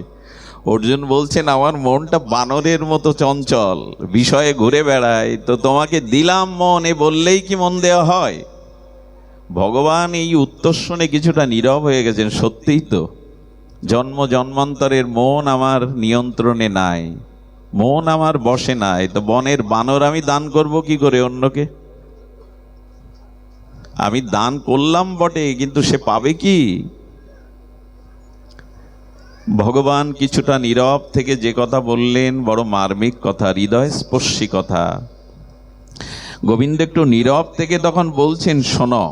অর্জুন বলছেন, আমার মনটা বানরের মতো চঞ্চল, বিষয়ে ঘুরে বেড়ায়, তো তোমাকে দিলাম মন, এ বললেই কি মন দেওয়া হয়? ভগবান এই উত্তর শুনে কিছুটা নীরব হয়ে গেছেন। সত্যিই তো, জন্ম জন্মান্তরের মন আমার নিয়ন্ত্রণে নাই, মন আমার বশে নাই, তো বনের বানর আমি দান করব কি করে অন্যকে? আমি দান করলাম বটে, কিন্তু সে পাবে কি? ভগবান কিছুটা নীরব থেকে যে কথা বললেন, বড় মার্মিক কথা, হৃদয়স্পর্শী কথা। গোবিন্দ একটু নীরব থেকে তখন বলছেন, শোনো,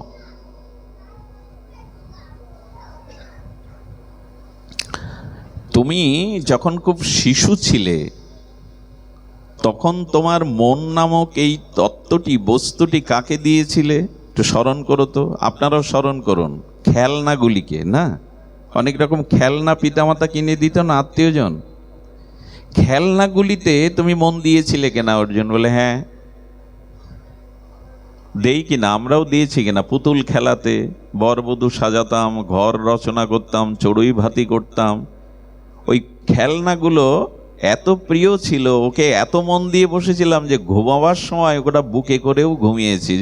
তুমি যখন খুব শিশু ছিলে তখন তোমার মন নামক এই তত্ত্বটি, বস্তুটি কাকে দিয়েছিলে? একটু স্মরণ করো তো, আপনারাও স্মরণ করুন। খেলনাগুলিকে না, অনেক রকম খেলনা পিতামাতা কিনে দিত না আত্মীয়জন। খেলনাগুলিতে তুমি মন দিয়েছিলে কিনা? অর্জুন বলে, হ্যাঁ দেই কিনা, আমরাও দিয়েছি কিনা। পুতুল খেলাতে বরবধূ সাজাতাম, ঘর রচনা করতাম, চড়ুই ভাতি করতাম। ওই খেলনাগুলো এত প্রিয় ছিল, ওকে এত মন দিয়ে বসেছিলাম যে ঘুমাবার সময় ওটা বুকে করেও ঘুমিয়েছি।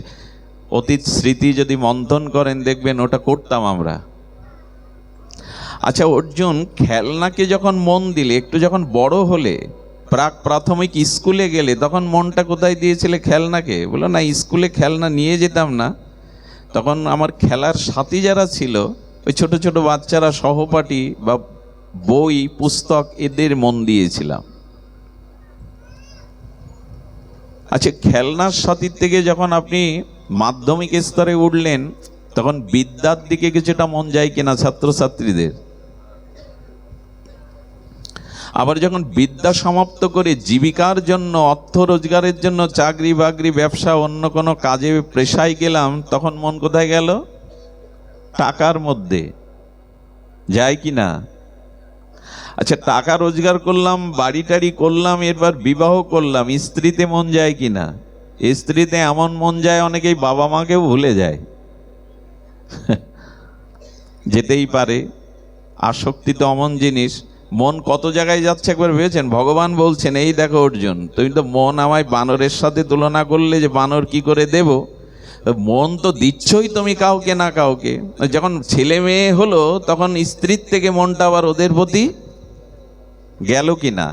অতীত স্মৃতি যদি মন্থন করেন দেখবেন ওটা করতাম আমরা। আচ্ছা অর্জুন, খেলনাকে যখন মন দিলে, একটু যখন বড় হলে, প্রাথমিক স্কুলে গেলে, তখন মনটা কোথায় দিয়েছিলে? খেলনাকে? বলো না, স্কুলে খেলনা নিয়ে যেতাম না, তখন আমার খেলার সাথী যারা ছিল, ওই ছোট ছোট বাচ্চারা, সহপাঠী বা বই পুস্তক, এদের মন দিয়েছিলাম। আচ্ছা, খেলনার সাথীর থেকে যখন আপনি মাধ্যমিক স্তরে উঠলেন তখন বিদ্যার দিকে কিছুটা মন যায় কিনা ছাত্রছাত্রীদের? আবার যখন বিদ্যা সমাপ্ত করে জীবিকার জন্য, অর্থ রোজগারের জন্য চাকরি বাকরি, ব্যবসা, অন্য কোনো কাজে পেশায় গেলাম, তখন মন কোথায় গেল? টাকার মধ্যে যায় কি না? আচ্ছা, টাকা রোজগার করলাম, বাড়ি টাড়ি করলাম, এরপর বিবাহ করলাম, স্ত্রীতে মন যায় কি না? স্ত্রীতে এমন মন যায় অনেকেই বাবা মাকেও ভুলে যায়। যেতেই পারে, আসক্তি তো এমন জিনিস। মন কত জায়গায় যাচ্ছে একবার ভেবেছেন? ভগবান বলছেন, এই দেখো অর্জুন, তুমি তো মন আমায় বানরের সাথে তুলনা করলে যে বানর কি করে দেব। মন তো দিচ্ছই তুমি কাউকে না কাউকে। যখন ছেলে মেয়ে হলো তখন স্ত্রীর থেকে মনটা আবার ওদের প্রতি গেল কি না?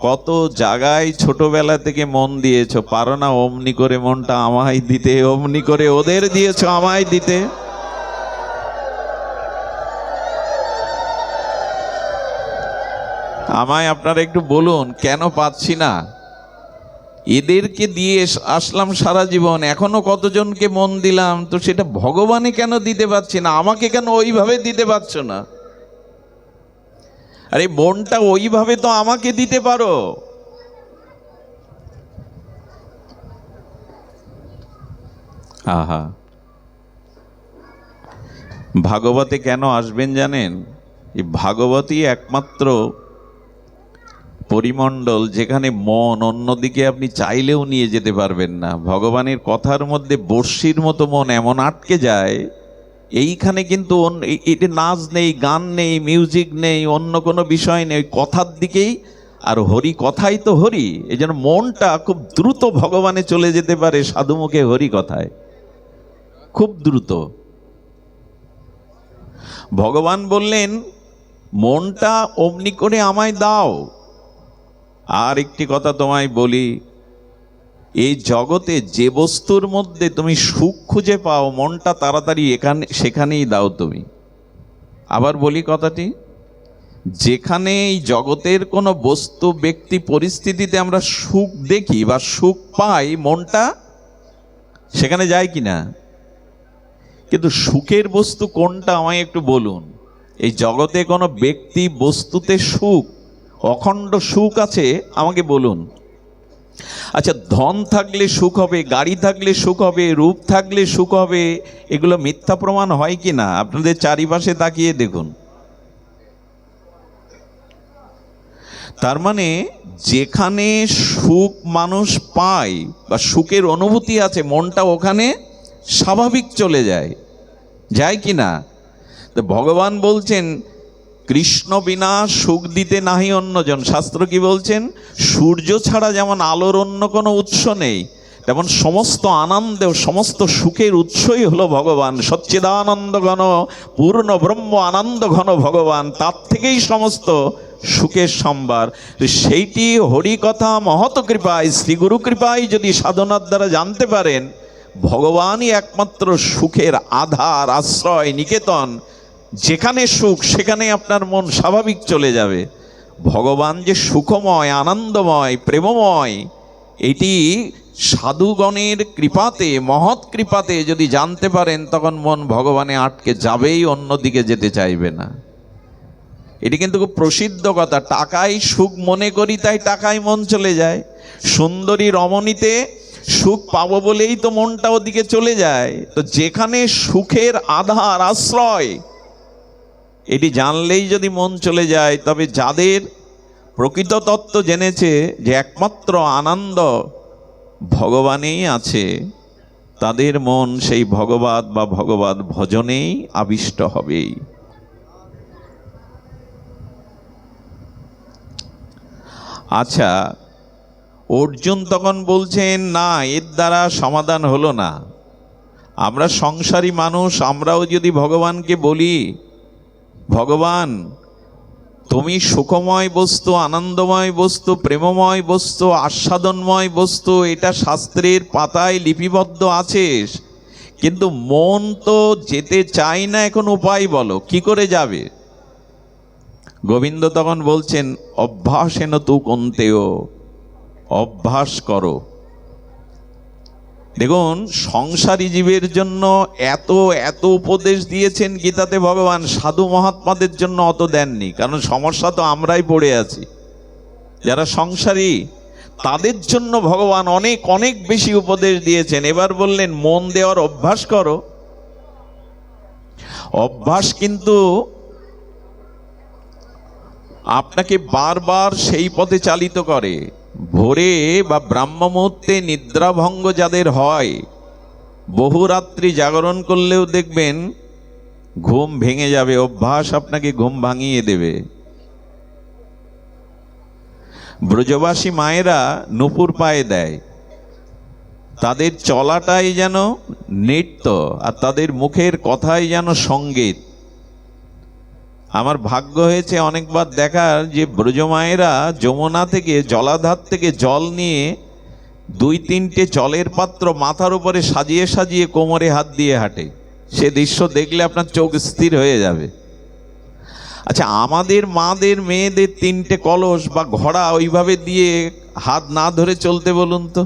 কত জায়গায় ছোটবেলা থেকে মন দিয়েছো, পারো না অমনি করে মনটা আমায় দিতে, অমনি করে ওদের দিয়েছো আমায় দিতে। আমায় আপনারা একটু বলুন, কেন পাচ্ছি না? এদেরকে দিয়ে আসলাম সারা জীবন, এখনো কতজনকে মন দিলাম, তো সেটা ভগবানে কেন দিতে পারছি না? আমাকে কেন ওইভাবে দিতে পারছো না? আরে মনটা ওইভাবে তো আমাকে দিতে পারো। আহা, ভাগবতে কেন আসবেন জানেন? এই ভাগবতই একমাত্র পরিমণ্ডল যেখানে মন অন্যদিকে আপনি চাইলেও নিয়ে যেতে পারবেন না। ভগবানের কথার মধ্যে বর্ষির মতো মন এমন আটকে যায়। এইখানে কিন্তু নাচ নেই, গান নেই, মিউজিক নেই, অন্য কোনো বিষয় নেই, ওই কথার দিকেই আর হরি কথাই তো হরি, এই জন্য মনটা খুব দ্রুত ভগবানে চলে যেতে পারে সাধুমুখে হরি কথায়, খুব দ্রুত। ভগবান বললেন মনটা অমনি করে আমায় দাও। আর একটি কথা তোমায় বলি, এই জগতে যে বস্তুর মধ্যে তুমি সুখ খুঁজে পাও, মনটা তাড়াতাড়ি সেখানেই দাও তুমি। আবার বলি কথাটি, যেখানে এই জগতের কোনো বস্তু, ব্যক্তি, পরিস্থিতিতে আমরা সুখ দেখি বা সুখ পাই, মনটা সেখানে যায় কিনা? কিন্তু সুখের বস্তু কোনটা আমায় একটু বলুন। এই জগতে কোনো ব্যক্তি, বস্তুতে সুখ, অখণ্ড সুখ আছে? আমাকে বলুন। আচ্ছা, ধন থাকলে সুখ হবে, গাড়ি থাকলে সুখ হবে, রূপ থাকলে সুখ হবে, এগুলো মিথ্যা প্রমাণ হয় কি না? আপনাদের চারিপাশে তাকিয়ে দেখুন। তার মানে যেখানে সুখ মানুষ পায় বা সুখের অনুভূতি আছে, মনটা ওখানে স্বাভাবিক চলে যায়, যায় কি না? তো ভগবান বলছেন কৃষ্ণ বিনা সুখ দিতে নাহি অন্যজন। শাস্ত্র কি বলছেন? সূর্য ছাড়া যেমন আলোর অন্য কোনো উৎস নেই, তেমন সমস্ত আনন্দ, সমস্ত সুখের উৎসই হলো ভগবান। সচ্চিদানন্দ ঘন পূর্ণ ব্রহ্ম আনন্দ ঘন ভগবান, তার থেকেই সমস্ত সুখের সম্ভার। সেইটি হরিকথা মহৎ কৃপায়, শ্রীগুরু কৃপায় যদি সাধনার দ্বারা জানতে পারেন, ভগবানই একমাত্র সুখের আধার, আশ্রয়, নিকেতন। যেখানে সুখ সেখানে আপনার মন স্বাভাবিক চলে যাবে। ভগবান যে সুখময়, আনন্দময়, প্রেমময়, এটি সাধুগণের কৃপাতে, মহৎ কৃপাতে যদি জানতে পারেন, তখন মন ভগবানে আটকে যাবেই, অন্যদিকে যেতে চাইবে না। এটি কিন্তু খুব প্রসিদ্ধ কথা। টাকাই সুখ মনে করি, তাই টাকায় মন চলে যায়। সুন্দরী রমণীতে সুখ পাবো বলেই তো মনটা ওদিকে চলে যায়। তো যেখানে সুখের আধার, আশ্রয়, এটি জানলেই যদি মন চলে যায়, তবে যাদের প্রকৃত তত্ত্ব জেনেছে যে একমাত্র আনন্দ ভগবানেই আছে, তাদের মন সেই ভগবৎ বা ভগবৎ ভজনেই আবিষ্ট হবেই। আচ্ছা, অর্জুন তখন বলছেন না, এর দ্বারা সমাধান হলো না। আমরা সংসারী মানুষ, আমরাও যদি ভগবানকে বলি, ভগবান তুমি সুখময় বস্তু, আনন্দময় বস্তু, প্রেমময় বস্তু, আস্বাদনময় বস্তু, এটা শাস্ত্রের পাতায় লিপিবদ্ধ আছে, কিন্তু মন তো যেতে চাই না, এখন উপায় বলো, কি করে যাবে? গোবিন্দ তখন বলছেন অভ্যাসেন তু কন্তেয়, অভ্যাস করো। দেখুন, সংসারী জীবের জন্য এত এত উপদেশ দিয়েছেন গীতাতে ভগবান, সাধু মহাত্মাদের জন্য অত দেননি। কারণ সমস্যা তো আমরাই পড়ে আছি। যারা সংসারী তাদের জন্য ভগবান অনেক অনেক বেশি উপদেশ দিয়েছেন। এবার বললেন মন দেওয়ার অভ্যাস করো। অভ্যাস কিন্তু আপনাকে বারবার সেই পথে চালিত করে। ভোরে বা ব্রাহ্ম মুহূর্তে নিদ্রাভঙ্গ যাদের হয়, বহু রাত্রি জাগরণ করলেও দেখবেন ঘুম ভেঙে যাবে। অভ্যাস আপনাকে ঘুম ভাঙিয়ে দেবে। ব্রজবাসী মায়েরা নূপুর পায়ে দেয়, তাদের চলাটাই যেন নৃত্য, আর তাদের মুখের কথাই যেন সঙ্গীত। আমার ভাগ্য হয়েছে অনেকবার দেখার যে ব্রজমায়েরা যমুনা থেকে, জলাধার থেকে জল নিয়ে 2-3টে জলের পাত্র মাথার উপরে সাজিয়ে সাজিয়ে কোমরে হাত দিয়ে হাঁটে। সে দৃশ্য দেখলে আপনার চোখ স্থির হয়ে যাবে। আচ্ছা, আমাদের মাদের, মেয়েদের 3টে কলস বা ঘড়া ওইভাবে দিয়ে হাত না ধরে চলতে বলুন তো,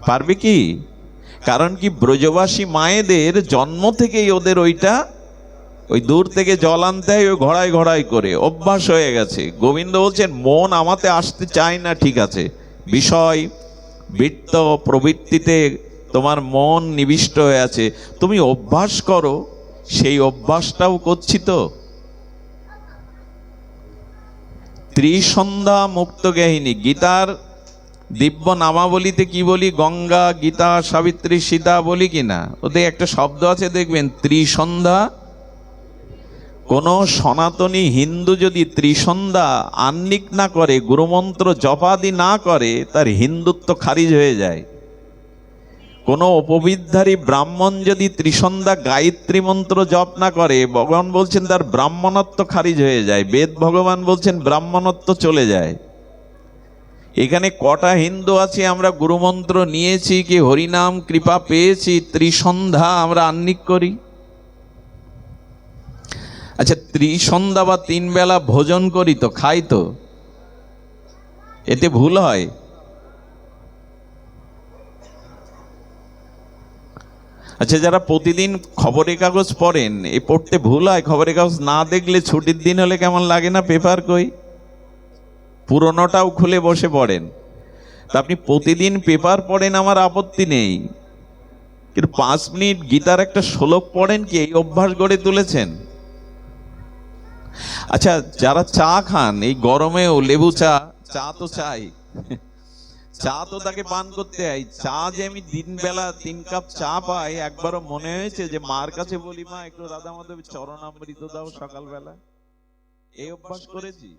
পারবে কি? কারণ কি, ব্রজবাসী মায়েদের জন্ম থেকেই ওদের ওই দূর থেকে জল আনতে হয়, ওই ঘড়ায় ঘড়ায় করে অভ্যাস হয়ে গেছে। গোবিন্দ বলছেন মন আমাতে আসতে চায় না, ঠিক আছে, বিষয় বৃত্ত প্রবৃত্তিতে তোমার মন নিবিষ্ট হয়ে আছে, তুমি অভ্যাস করো। সেই অভ্যাসটাও করছি তো। ত্রিসন্ধ্যা মুক্ত গেহিনী, গীতার দিব্য নামাবলিতে কি বলি? গঙ্গা, গীতা, সাবিত্রী, সীতা বলি কিনা? ওদের একটা শব্দ আছে দেখবেন, ত্রিসন্ধ্যা। কোন সনাতনী হিন্দু যদি ত্রিসন্ধ্যা আহ্নিক না করে, গুরুমন্ত্র জপাদি না করে, তার হিন্দুত্ব খারিজ হয়ে যায়। কোন অপবিদ্ধারী ব্রাহ্মণ যদি ত্রিসন্ধ্যা গায়ত্রী মন্ত্র জপ না করে, ভগবান বলছেন তার ব্রাহ্মণত্ব খারিজ হয়ে যায়। বেদ ভগবান বলছেন ব্রাহ্মণত্ব চলে যায়। এখানে কটা হিন্দু আছে আমরা গুরুমন্ত্র নিয়েছি কি হরিনাম কৃপা পেয়েছি, ত্রিসন্ধ্যা আমরা আহ্নিক করি? আচ্ছা, ত্রিসন্ধ্যা বা 3 বেলা ভোজন করি তো, খাই তো, এতে ভুল হয়? আচ্ছা, যারা প্রতিদিন খবরের কাগজ পড়েন, এই পড়তে ভুল হয়? খবরের কাগজ না দেখলে ছুটির দিন হলে কেমন লাগে না? পেপার কই, পুরনোটাও খুলে বসে পড়েন। তা আপনি প্রতিদিন পেপার পড়েন, আমার আপত্তি নেই, কিন্তু 5 মিনিট গীতার একটা শ্লোক পড়েন কি? এই অভ্যাস গড়ে তুলেছেন? আচ্ছা, যারা চা খান, এই গরমেও লেবু চা, চা তো চাই, চা তো তাকে পান করতে হয়। চা যে আমি 3 বেলা 3 কাপ চা পাই, একবারও মনে হয়েছে যে মার কাছে বলি, মা একটু রাধা মাধবের চরণামৃত দাও সকালবেলা? এই অভ্যাস করেছি?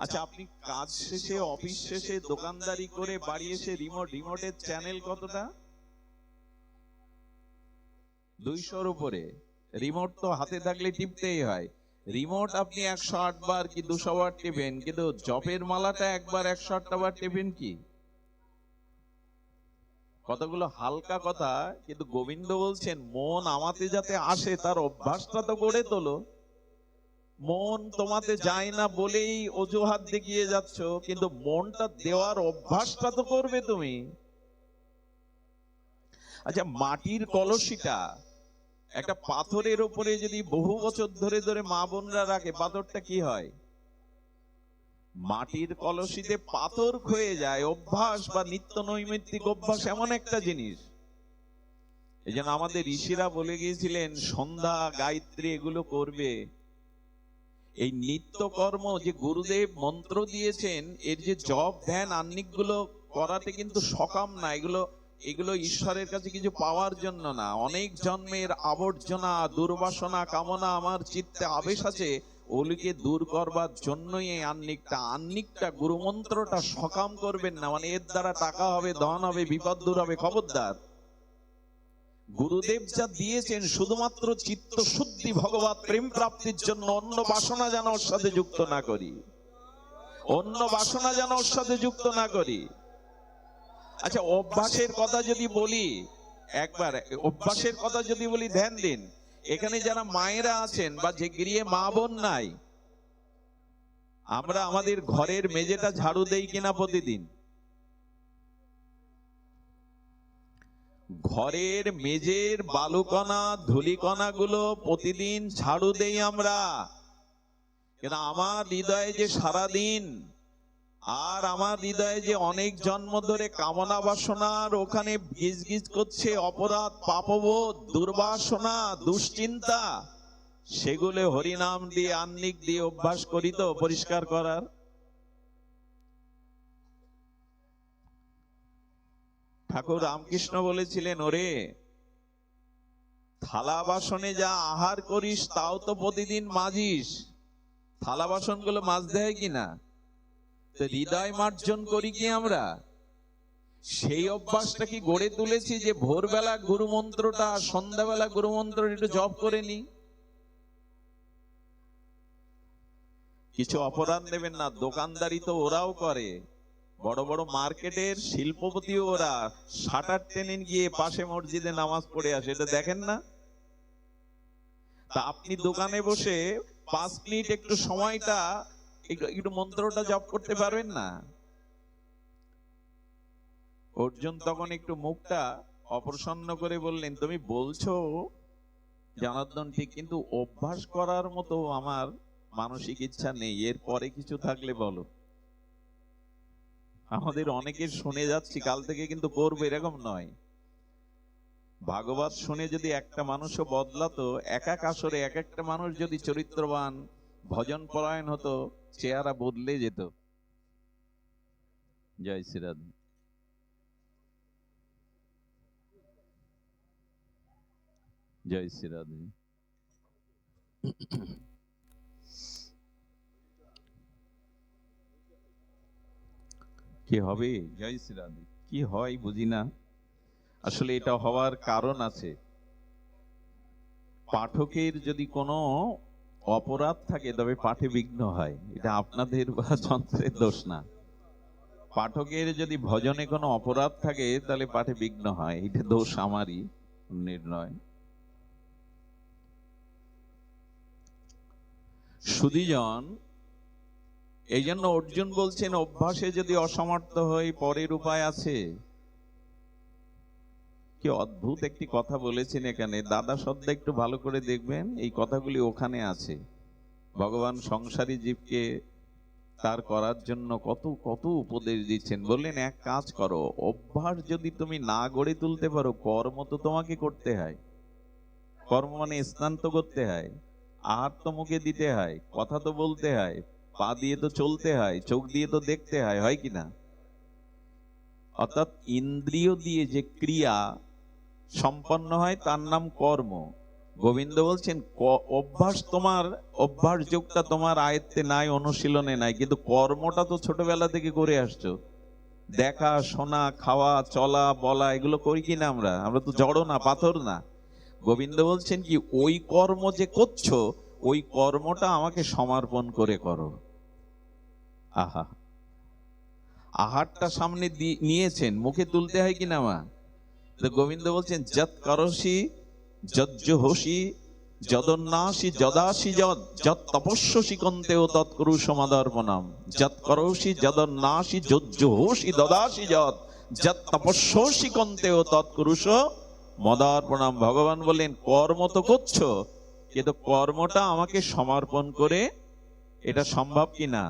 আচ্ছা, আপনি কাজ শেষে, অফিস শেষে, দোকানদারি করে বাড়ি এসে রিমোটের চ্যানেল কতটা? 200-র উপরে। রিমোট তো হাতে থাকলে টিপতেই হয়। রিমোট আপনি 108 বার কি 200 বার টিপেন, কিন্তু জপের মালাটা একবার 108টা বার টিপেন কি? কতগুলো হালকা কথা, কিন্তু গোবিন্দ বলছেন মন আমাতে যাতে আসে তার অভ্যাসটা তো গড়ে তোলো। মন তোমাতে যায় না বলেই অজুহাত দেখিয়ে যাচ্ছ, কিন্তু মনটা দেওয়ার অভ্যাসটা তো করবে তুমি। আচ্ছা, মাটির কলসিটা একটা পাথরের উপরে যদি বহু বছর ধরে ধরে মা বোনরা রাখে, পাথরটা কি হয়? মাটির কলসিতে পাথর ক্ষয়ে যায়। অভ্যাস বা নিত্য নৈমিত্তিক অভ্যাস এমন একটা জিনিস, এই জন্য আমাদের ঋষিরা বলে গিয়েছিলেন সন্ধ্যা গায়ত্রী এগুলো করবে। এই নিত্য কর্ম যে গুরুদেব মন্ত্র দিয়েছেন, এর যে জপ ধ্যান আহ্নিক গুলো করাতে কিন্তু সকাম না। এগুলো ঈশ্বরের কাছে কিছু পাওয়ার জন্য না। অনেক জন্মের আবর্জনা, দুর্বাসনা, কামনা আমার চিত্তে আবেশ আছে, ওগুলিকে দূর করবার জন্যই এই আহ্নিকটা গুরুমন্ত্রটা সকাম করবেন না। মানে এর দ্বারা টাকা হবে, ধন হবে, বিপদ দূর হবে, খবরদার। গুরুদেব যা দিয়েছেন শুধুমাত্র চিত্ত শুদ্ধি, ভগবত প্রেম প্রাপ্তির জন্য। অন্য বাসনা যেন ওর সাথে যুক্ত না করি, অন্য বাসনা যেন ওর সাথে যুক্ত না করি। আচ্ছা, অভ্যাসের কথা যদি বলি, একবার অভ্যাসের কথা যদি বলি, ধ্যান দিন। এখানে যারা মায়েরা আছেন বা যে গৃহে মা বোন নাই, আমরা আমাদের ঘরের মেঝেটা ঝাড়ু দেই কিনা প্রতিদিন? ঘরের মেঝের বালুকণা ধুলিকণা গুলো প্রতিদিন ঝাড়ু দেই আমরা। কিন্তু আমার হৃদয়ে যে সারাদিন, আর আমার হৃদয়ে যে অনেক জন্ম ধরে কামনা বাসনার ওখানে গিজ গিজ করছে, অপরাধ, পাপবোধ, দুর্বাসনা, দুশ্চিন্তা, সেগুলো হরিনাম দিয়ে আহ্নিক দিয়ে অভ্যাস করি তো পরিষ্কার করার। ঠাকুর রামকৃষ্ণ বলেছিলেন, ওরে থালা বাসনে যা আহার করিস তাও তো প্রতিদিন মাজিস। থালা বাসন গুলো মাজতে হয় কিনা? তো হৃদয় মার্জন করি কি আমরা? সেই অভ্যাসটা কি গড়ে তুলেছি যে ভোরবেলা গুরু মন্ত্রটা, সন্ধ্যাবেলা গুরু মন্ত্রটা একটু জপ করে নি? কিছু অপরাধ নেবেন না, দোকানদারি তো ওরাও করে। বড় বড় মার্কেটের শিল্পপতিও ওরা শাটার টেনে গিয়ে পাশে মসজিদে নামাজ পড়ে আসে, এটা দেখেন না? তা আপনি দোকানে বসে 5 মিনিট একটু সময়টা একটু মন্ত্রটা জপ করতে পারবেন না? অর্জুন তখন একটু মুখটা অপ্রসন্ন করে বললেন, তুমি বলছো জনার্দন ঠিক, কিন্তু অভ্যাস করার মতো আমার মানসিক ইচ্ছা নেই। এর পরে কিছু থাকলে বলো। আমাদের অনেকের শুনে যাচ্ছি, কাল থেকে কিন্তু করবো এরকম নয়। ভাগবত শুনে যদি একটা মানুষও বদলাতো, এক এক আসরে এক একটা মানুষ যদি চরিত্রবান ভজন পরায়ণ হতো, চেহারা বদলে যেত। জয় শ্রীরাধে। জয় শ্রীরাধে। কি হবে? জয় শ্রীরাধে। কি হয় বুঝি না। আসলে এটা হওয়ার কারণ আছে। পাঠকের যদি কোনো অপরাধ থাকে তবে পাঠে বিঘ্ন হয়। এটা আপনাদের বা যন্ত্রের দোষ না। পাঠকের যদি ভজনে কোনো অপরাধ থাকে তাহলে পাঠে বিঘ্ন হয়। এটা দোষ আমারই, নির্ণয়। সুধীজন, এই জন্য অর্জুন বলছেন অভ্যাসে যদি অসমর্থ হই পরের উপায় আছে। কি অদ্ভুত একটি কথা বলেছেন এখানে। দাদা শ্রদ্ধা একটু ভালো করে দেখবেন, এই কথাগুলি ওখানে আছে। ভগবান সংসারী জীবকে তার করার জন্য কত কত উপদেশ দিচ্ছেন। বললেন এক কাজ করো, অভ্যাস যদি তুমি না গড়ে তুলতে পারো, কর্ম তো তোমাকে করতে হয়। কর্ম মানে স্নান তো করতে হয়, আহার তো মুখে দিতে হয়, কথা তো বলতে হয়, পা দিয়ে তো চলতে হয়, চোখ দিয়ে তো দেখতে হয়, হয় কি না? অর্থাৎ ইন্দ্রিয় দিয়ে যে ক্রিয়া সম্পন্ন হয় তার নাম কর্ম। গোবিন্দ বলছেন অভ্যাস তোমার, অভ্যাস যোগটা তোমার আয়ত্তে নাই, অনুশীলনে নাই, কিন্তু কর্মটা তো ছোটবেলা থেকে করে আসছো। দেখা, শোনা, খাওয়া, চলা, বলা, এগুলো করি কিনা আমরা? আমরা তো জড় না, পাথর না। গোবিন্দ বলছেন কি, ওই কর্ম যে করছো, ওই কর্মটা আমাকে সমর্পণ করে করো। আহা, আহারটা সামনে নিয়েছেন, মুখে তুলতে হয় কিনা মা? তো গোবিন্দ বলছেন যৎ করসি যজ্জোহসি যদন্নাসি যদাসি যৎ তপস্যসি কন্তেও তৎকুরু সমাদর্পণম। যৎ করসি যদন্নাসি যজ্জোহসি দদাসি যৎ তপস্যসি কন্তেও তৎকুরুষ মদার্পণম। ভগবান বললেন কর্ম তো করছো, কিন্তু কর্মটা আমাকে সমর্পণ করে, এটা সম্ভব কিনা?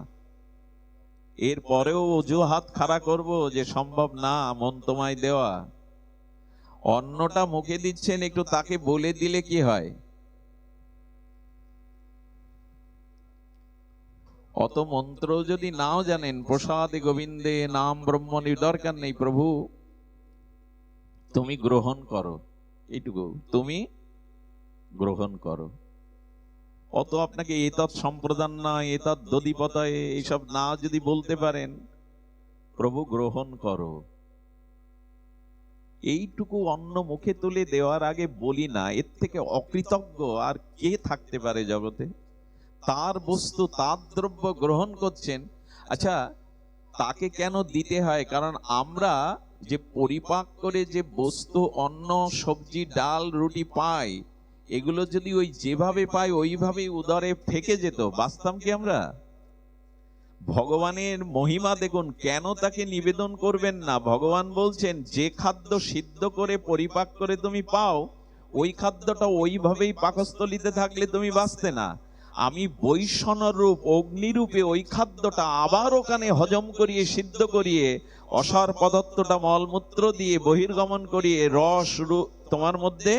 এর পরেও অজুহাত খাড়া করব যে সম্ভব না, মন তোমায় দেওয়া। অন্নটা মুখে দিচ্ছেন, একটু তাকে বলে দিলে কি হয়? অত মন্ত্র যদি নাও জানেন, প্রসাদে গোবিন্দে নাম ব্রহ্মণির দরকার নেই, প্রভু তুমি গ্রহণ করো, এইটুকু তুমি গ্রহণ করো। অত আপনাকে এতৎ সম্প্রদান না, এতৎ দধিপতয়ে, এইসব না যদি বলতে পারেন, প্রভু গ্রহণ করো, এইটুকু অন্ন মুখে তুলে দেওয়ার আগে বলি না, এর থেকে অকৃতজ্ঞ আর কে থাকতে পারে জগতে? তার বস্তু, তার দ্রব্য গ্রহণ করছেন। আচ্ছা, তাকে কেন দিতে হয়? কারণ আমরা যে পরিপাক করে যে বস্তু, অন্ন, সবজি, ডাল, রুটি পাই, এগুলো যদি ওই যেভাবে পাই ওইভাবেই উদরে থেকে যেত, বাঁচতাম কি আমরা? ভগবানের মহিমা দেখুন, কেন তাকে নিবেদন করবেন না? ভগবান বলছেন যে খাদ্য সিদ্ধ করে পরিপাক করে তুমি পাও, ওই খাদ্যটা ওইভাবেই পাকস্থলিতে থাকলে তুমি বাঁচতে না। আমি বৈষ্ণব রূপ অগ্নিরূপে ওই খাদ্যটা আবার ওখানে হজম করিয়ে, সিদ্ধ করিয়ে, অসার পদার্থটা মলমূত্র দিয়ে বহির্গমন করিয়ে, রস তোমার মধ্যে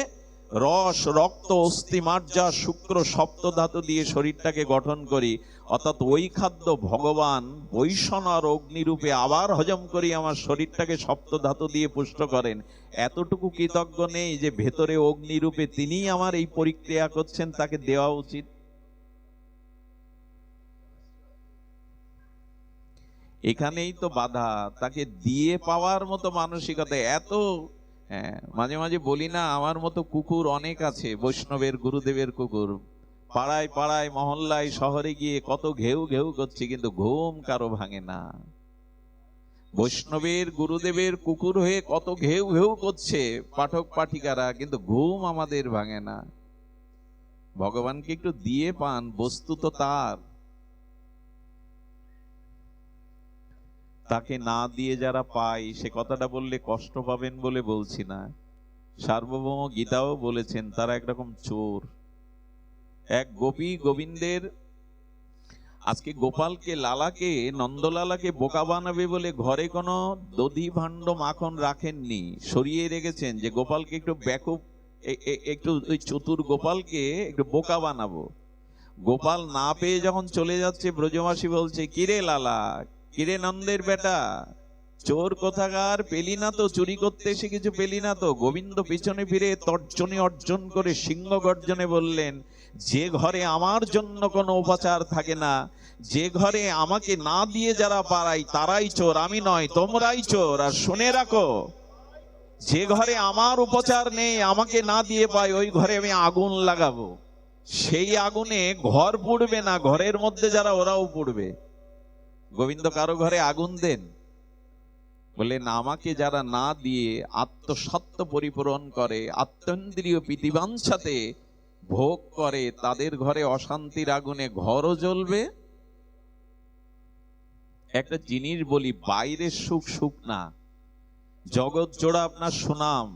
রস, রক্ত, অস্থি, মার্জা, শুক্র, সপ্ত ধাতু দিয়ে শরীরটাকে গঠন করি। অর্থাৎ ওই খাদ্য ভগবান বৈষ্ণব অগ্নিরূপে আবার হজম করি আমার শরীরটাকে সপ্ত ধাতু দিয়ে পুষ্ট করেন। এতটুকু কৃতজ্ঞ নেই যে ভেতরে অগ্নিরূপে তিনি আমার এই পরিক্রিয়া করছেন, তাকে দেওয়া উচিত। এখানেই তো বাধা, তাকে দিয়ে পাওয়ার মতো মানসিকতা। এত মাঝে মাঝে বলি না, আমার মতো কুকুর অনেক আছে, বৈষ্ণবের গুরুদেবের কুকুর। পাড়ায় পাড়ায়, মহল্লায়, শহরে গিয়ে কত ঘেউ ঘেউ করছে, কিন্তু ঘুম কারো ভাঙে না। বৈষ্ণবের গুরুদেবের কুকুর হয়ে কত ঘেউ ঘেউ করছে পাঠক পাঠিকারা, কিন্তু ঘুম আমাদের ভাঙে না। ভগবানকে একটু দিয়ে পান, বস্তু তো তার। তাকে না দিয়ে যারা পায়, সে কথাটা বললে কষ্ট পাবেন বলে বলছি না। সার্বভৌম গীতাও বলেছেন তারা একরকম চোর। এক গোপী গোবিন্দের, আজকে গোপালকে, লালাকে, নন্দলালাকে বোকা বানাবে বলে ঘরে কোনো দধি ভাণ্ড মাখন রাখেননি, সরিয়ে রেখেছেন যে গোপালকে একটু ব্যাকুপ, একটু ওই চতুর গোপালকে একটু বোকা বানাবো। গোপাল না পেয়ে যখন চলে যাচ্ছে, ব্রজবাসী বলছে কিরে লালা, কিরে নন্দের বেটা, চোর কোথাকার, পেলি না তো? চুরি করতে এসে কিছু পেলি না তো? গোবিন্দ পিছনে ফিরে তর্জনী অর্জন করে সিংহ গর্জনে বললেন, যে ঘরে আমার জন্য কোনো উপাচার থাকে না, যে ঘরে আমাকে না দিয়ে যারা পারাই তারাই চোর, আমি নয়, তোমরাই চোর। আর শুনে রাখো, যে ঘরে আমার উপচার নেই, আমাকে না দিয়ে পাই, ওই ঘরে আমি আগুন লাগাবো। সেই আগুনে ঘর পুড়বে না, ঘরের মধ্যে যারা ওরাও পুড়বে। গোবিন্দ কারো ঘরে আগুন দেন? বললেন আমাকে যারা না দিয়ে আত্মসত্ত্ব পরিপূরণ করে, আত্মেন্দ্রিয় প্রীতিবাঞ্ছাতে ভোগ করে, তাদের ঘরে অশান্তির আগুনে ঘরও জ্বলবে। একটা জিনিস বলি, বাইরের সুখ সুখ না, জগৎ জোড়া আপনার সুনাম,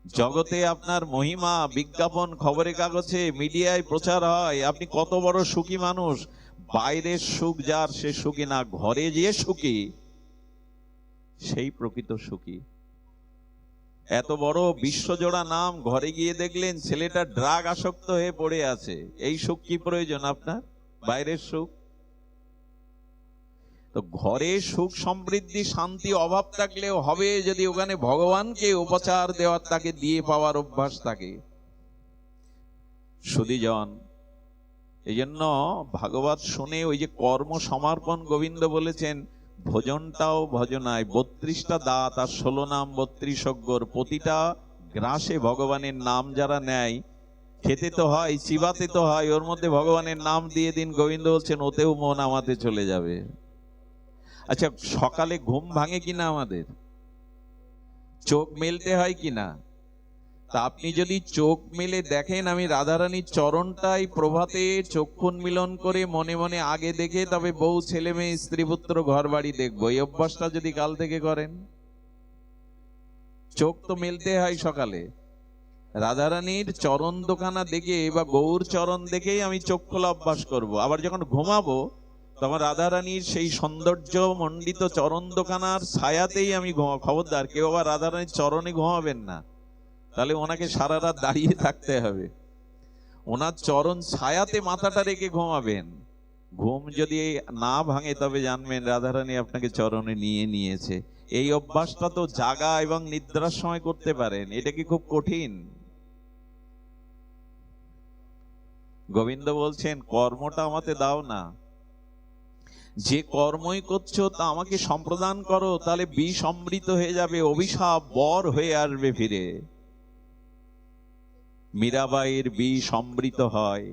জগতে আপনার মহিমা বিজ্ঞাপন খবরের কাগজে মিডিয়ায় প্রচার হয়, আপনি কত বড় সুখী মানুষ। বাইরের সুখ যার, সে সুখী না, ঘরে যে সুখী সেই প্রকৃত সুখী। এত বড় বিশ্বজোড়া নাম, ঘরে গিয়ে দেখলেন ছেলেটা ড্রাগ আসক্ত হয়ে পড়ে আছে, এই সুখ কি প্রয়োজন আপনার? বাইরের সুখ। তো ঘরে সুখ সমৃদ্ধি শান্তি অভাব থাকলেও হবে যদি ওখানে ভগবানকে উপচার দেওয়ার, তাকে দিয়ে পাওয়ার অভ্যাস থাকে। সুধীজন, এই জন্য ভাগবত শুনে ওই যে কর্ম সমর্পণ গোবিন্দ বলেছেন, ভোজনটাও ভজনায় 32টা দাঁত আর 16 নাম 32 অক্ষর, প্রতিটা গ্রাসে ভগবানের নাম যারা নেয়, খেতে তো হয়, চিবাতে তো হয়, ওর মধ্যে ভগবানের নাম দিয়ে দিন। গোবিন্দ বলছেন ওতেও মন আমাতে চলে যাবে। আচ্ছা, সকালে ঘুম ভাঙে কিনা আমাদের? চোখ মেলতে হয় কিনা? তা আপনি যদি চোখ মেলে দেখেন, আমি রাধারানীর চরণটাই প্রভাতে চক্ষু মিলন করে মনে মনে আগে দেখে তবে বউ ছেলে মেয়ে স্ত্রী পুত্র ঘর বাড়ি দেখবো, এই অভ্যাসটা যদি কাল থেকে করেন, চোখ তো মেলতে হয় সকালে। রাধারানীর চরণ দোকানা দেখে বা গৌর চরণ দেখেই আমি চোখ খোলা অভ্যাস করব। আবার যখন ঘুমাবো তখন রাধারানীর সেই সৌন্দর্য মণ্ডিত চরণ দোকানার ছায়াতেই আমি ঘুমাবো। খবরদার কেউ আবার রাধারানীর চরণে ঘুমাবেন না, তাহলে ওনাকে সারা রাত দাঁড়িয়ে থাকতে হবে। ওনার চরণ ছায়াতে মাথাটা রেখে ঘুমাবেন। ঘুম যদি না ভাঙে তবে জানবেন রাধারানী আপনাকে চরণে নিয়ে নিয়েছে। এই অভ্যাসটা তো জাগা এবং নিদ্রার সময় করতে পারেন, এটা কি খুব কঠিন? গোবিন্দ বলছেন কর্মটা আমাকে দাও না, যে কর্মই করছো তা আমাকে সম্প্রদান করো, তাহলে বিষ অমৃত হয়ে যাবে, অভিশাপ বর হয়ে আসবে ফিরে। মীরাবাইয়ের বিষ অমৃত হয়,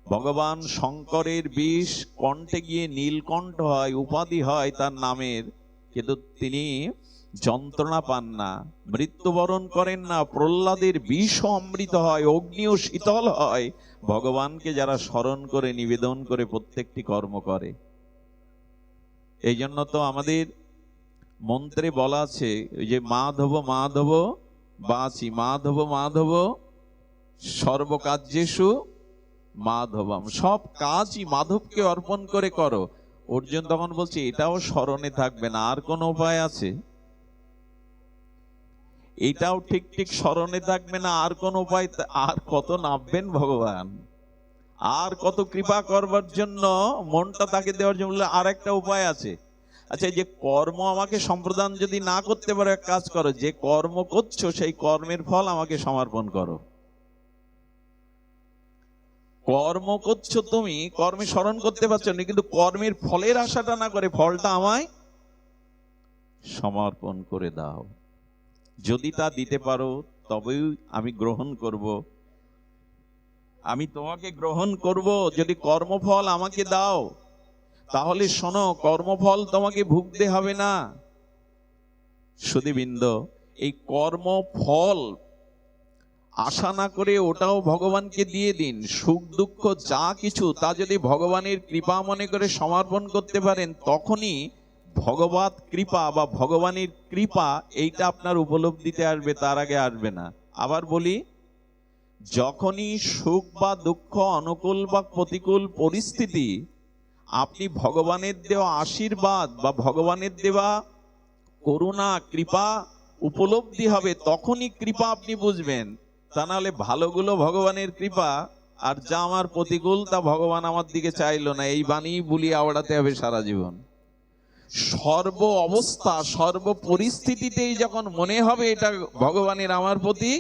ভগবান শঙ্করের বিষ কণ্ঠে গিয়ে নীলকণ্ঠ হয়, উপাধি হয় তার নামের, কিন্তু তিনি যন্ত্রণা পান না, মৃত্যুবরণ করেন না। প্রহ্লাদের বিষ অমৃত হয়, অগ্নিও শীতল হয়, ভগবানকে যারা স্মরণ করে নিবেদন করে প্রত্যেকটি কর্ম করে। এই জন্য তো আমাদের মন্ত্রে বলা আছে যে মাধব মাধব বাঁচি, মাধব মাধব সর্বকার্যেষু মাধবম, সব কাজই মাধবকে অর্পণ করে করো। অর্জুন তখন বলছে এটাও স্মরণে থাকবে না, আর কোন উপায় আছে? এটাও ঠিক ঠিক স্মরণে থাকবে না, আর কোন উপায়? আর কত নামবেন ভগবান, আর কত কৃপা করবার জন্য, মনটা তাকে দেওয়ার জন্য আর একটা উপায় আছে। আচ্ছা, এই যে কর্ম আমাকে সম্প্রদান যদি না করতে পারো, এক কাজ করো, যে কর্ম করছো সেই কর্মের ফল আমাকে সমর্পণ করো। কর্ম করছো তুমি, কর্মে স্মরণ করতে পারছো না, কিন্তু কর্মের ফলের আশাটা না করে ফলটা আমায় সমর্পণ করে দাও। যদি তা দিতে পারো তবেই আমি গ্রহণ করব, আমি তোমাকে গ্রহণ করব। যদি কর্মফল আমাকে দাও তাহলে শোনো, কর্মফল তোমাকে ভুগতে হবে না। সুধীবৃন্দ, এই কর্মফল আশা না করে ওটাও ভগবানকে দিয়ে দিন। সুখ দুঃখ যা কিছু তা যদি ভগবানের কৃপা মনে করে সমর্পণ করতে পারেন, তখনই ভগবত কৃপা বা ভগবানের কৃপা এইটা আপনার উপলব্ধিতে আসবে, তার আগে আসবে না। আবার বলি, যখনই সুখ বা দুঃখ, অনুকূল বা প্রতিকূল পরিস্থিতি আপনি ভগবানের দেওয়া আশীর্বাদ বা ভগবানের দেওয়া করুণা কৃপা উপলব্ধি হবে, তখনই কৃপা আপনি বুঝবেন। তা নাহলে ভালোগুলো ভগবানের কৃপা, আর যা আমার প্রতিকূল তা ভগবান আমার দিকে চাইলো না, এই বাণী বুলি আওড়াতে হবে সারা জীবন। সর্ব অবস্থা সর্ব পরিস্থিতিতেই যখন মনে হবে এটা ভগবানের আমার প্রতি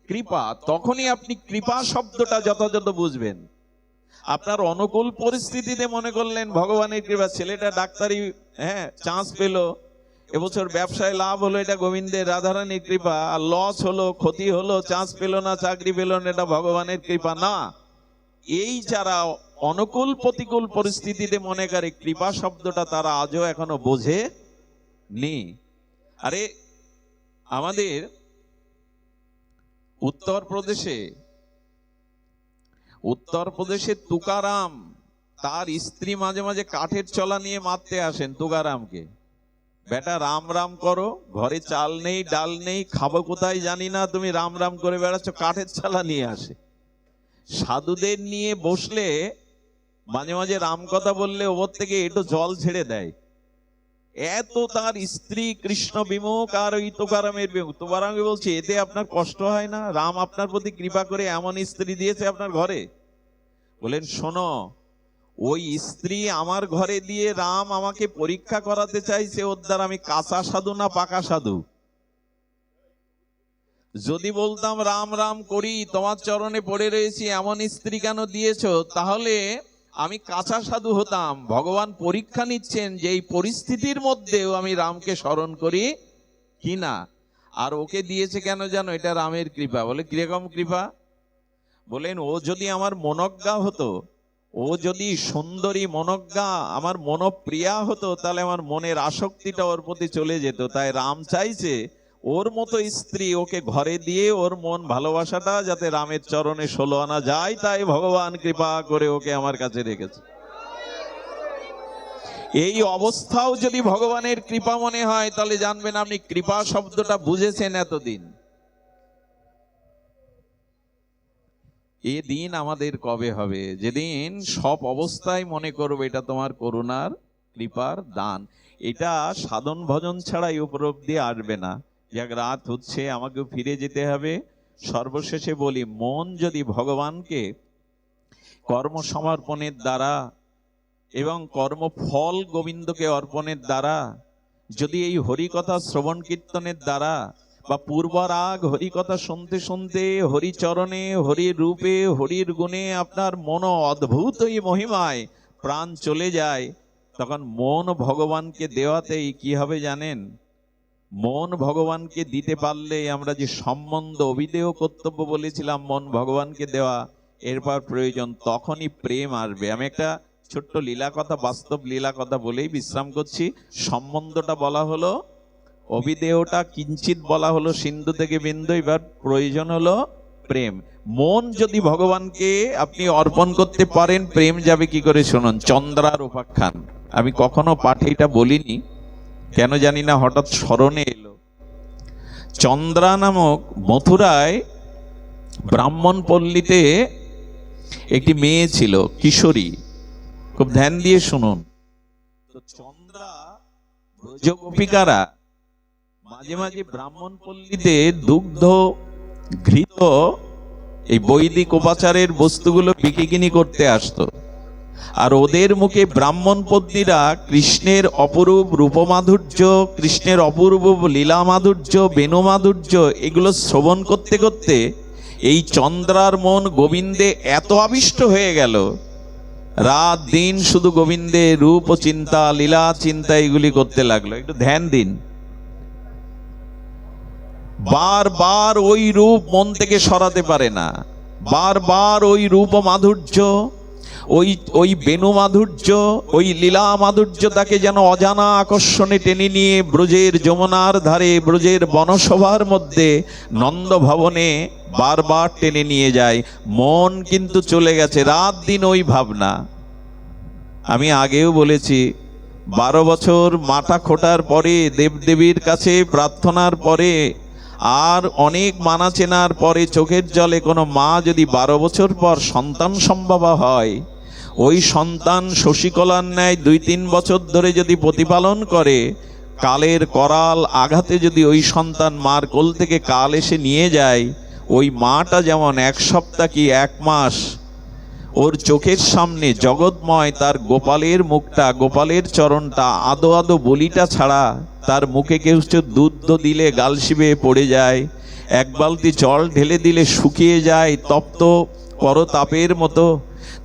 কৃপা, তখনই আপনি কৃপা শব্দটা যথাযথ বুঝবেন। আপনার অনুকূল পরিস্থিতিতে মনে করলেন ভগবানের কৃপা, ছেলেটা ডাক্তারি চান্স পেল, এবছর ব্যবসায় লাভ হলো, এটা গোবিন্দের রাধারানীর কৃপা। আর লস হলো, ক্ষতি হলো, চান্স পেল না, চাকরি পেল না, এটা ভগবানের কৃপা না। এই যারা অনুকূল প্রতিকূল পরিস্থিতিতে মনে করে কৃপা শব্দটা, তারা আজও এখনো বোঝে নি। আরে আমাদের উত্তরপ্রদেশে তুকারাম, তার স্ত্রী মাঝে মাঝে কাঠের চলা নিয়ে মারতে আসেন তুকারামকে। বেটা রাম রাম করো, ঘরে চাল নেই ডাল নেই, খাবো কোথায় জানি না, তুমি রাম রাম করে বেড়াচ্ছ, কাঠের চালা নিয়ে আসে। সাধুদের নিয়ে বসলে মাঝে মাঝে রাম কথা বললে ওপর থেকে একটু জল ছেড়ে দেয়। এত তার স্ত্রী কৃষ্ণ বিমুখ আর ওই তুকারামের বিমুখ। তুকারাম বলছে, এতে আপনার কষ্ট হয় না? রাম আপনার প্রতি কৃপা করে এমন স্ত্রী দিয়েছে আপনার ঘরে। বলেন, শোনো, ওই স্ত্রী আমার ঘরে দিয়ে রাম আমাকে পরীক্ষা করাতে চাইছে, ওর দ্বারা আমি কাঁচা সাধু না পাকা সাধু। যদি বলতাম রাম রাম করি, তোমার চরণে পড়ে রয়েছি, এমন স্ত্রী কেন দিয়েছো, তাহলে আমি কাঁচা সাধু হতাম। ভগবান পরীক্ষা নিচ্ছেন যে এই পরিস্থিতির মধ্যেও আমি রামকে স্মরণ করি কিনা। আর ওকে দিয়েছে কেন জানো? এটা রামের কৃপা। বলে, কিরকম কৃপা? বলেন, ও যদি আমার মনজ্ঞা হতো, ও যদি সুন্দরী মনজ্ঞা আমার মনপ্রিয়া হতো, তাহলে আমার মনের আসক্তিটা ওর প্রতি চলে যেত। তাই রাম চাইছে ওর মতো স্ত্রী ওকে ঘরে দিয়ে ওর মন ভালোবাসাটা যাতে রামের চরণে 16 আনা যায়, তাই ভগবান কৃপা করে ওকে আমার কাছে রেখেছে। এই অবস্থাও যদি ভগবানের কৃপা মনে হয়, তাহলে জানবেন আপনি কৃপা শব্দটা বুঝেছেন এতদিন। এ দিন আমাদের কবে হবে? যেদিন সব অবস্থায় মনে করবে এটা তোমার করুণার কৃপার দান। এটা সাধন ভজন ছাড়াই উপলব্ধি আসবে না। যাক, রাত হচ্ছে, আমাকেও ফিরে যেতে হবে। সর্বশেষে বলি, মন যদি ভগবানকে কর্মসমর্পণের দ্বারা এবং কর্মফল গোবিন্দকে অর্পণের দ্বারা, যদি এই হরিকথা শ্রবণ কীর্তনের দ্বারা বা পূর্বরাগ হরিকথা শুনতে শুনতে হরিচরণে, হরির রূপে, হরির গুণে আপনার মন অদ্ভুত এই মহিমায় প্রাণ চলে যায়, তখন মন ভগবানকে দেওয়াতেই কি হবে জানেন? মন ভগবানকে দিতে পারলে আমরা যে সম্বন্ধ অভিদেয় কর্তব্য বলেছিলাম মন ভগবানকে দেওয়া, এরপর প্রয়োজন তখনই প্রেম আসবে। আমি একটা ছোট্ট লীলা কথা, বাস্তব লীলা কথা বলেই বিশ্রাম করছি। সম্বন্ধটা বলা হলো, অভিদেয়টা কিঞ্চিত বলা হলো, সিন্ধু থেকে বিন্দু। এবার প্রয়োজন হলো প্রেম। মন যদি ভগবানকে আপনি অর্পণ করতে পারেন, প্রেম যাবে কি করে শুনুন। চন্দ্রার উপাখ্যান আমি কখনো পাঠে এটা বলিনি, কেন জানি না হঠাৎ স্মরণে এলো। চন্দ্রা নামক মথুরায় ব্রাহ্মণ পল্লীতে একটি মেয়ে ছিল, কিশোরী। খুব ধ্যান দিয়ে শুনুন। তো চন্দ্রা ব্রজগোপিকারা মাঝে মাঝে ব্রাহ্মণ পল্লীতে দুগ্ধ ঘৃত এই বৈদিক উপাচারের বস্তুগুলো বিক্রি করতে আসতো। আর ওদের মুখে ব্রাহ্মণ পত্নীরা কৃষ্ণের অপরূপ রূপমাধুর্য, কৃষ্ণের অপূর্ব লীলা মাধুর্য, বেণু মাধুর্য, এগুলো শ্রবণ করতে করতে এই চন্দ্রার মন গোবিন্দে এত আবিষ্ট হয়ে গেল, রাত দিন শুধু গোবিন্দের রূপ ও চিন্তা, লীলা চিন্তা এগুলি করতে লাগলো। একটু ধ্যান দিন। বারবার ওই রূপ মন থেকে সরাতে পারে না, বারবার ওই রূপ মাধুর্য, ওই বেণু মাধুর্য, ওই লীলা মাধুর্য তাকে যেন অজানা আকর্ষণে টেনে নিয়ে ব্রজের যমুনার ধারে, ব্রজের বনসভার মধ্যে, নন্দ ভবনে বারবার টেনে নিয়ে যায়। মন কিন্তু চলে গেছে রাত দিন ওই ভাবনা। আমি আগেও বলেছি, 12 বছর মাথা খোটার পরে, দেবদেবীর কাছে প্রার্থনার পরে, আর অনেক মানা চেনার পরে চোখের জলে কোনো মা যদি 12 বছর পর সন্তান সম্ভবা হয়, ওই সন্তান শশীকলার ন্যায় 2-3 বছর ধরে যদি প্রতিপালন করে, কালের করাল আঘাতে যদি ওই সন্তান মার কোল থেকে কাল এসে নিয়ে যায়, ওই মাটা যেমন 1 সপ্তাহ কি 1 মাস ওর চোখের সামনে জগৎময় তার গোপালের মুখটা, গোপালের চরণটা, আদো আদো বলিটা ছাড়া তার মুখে কেউ দুধ দিলে গাল শিবে পড়ে যায়, এক বালতি জল ঢেলে দিলে শুকিয়ে যায় তপ্ত করতাপের মতো।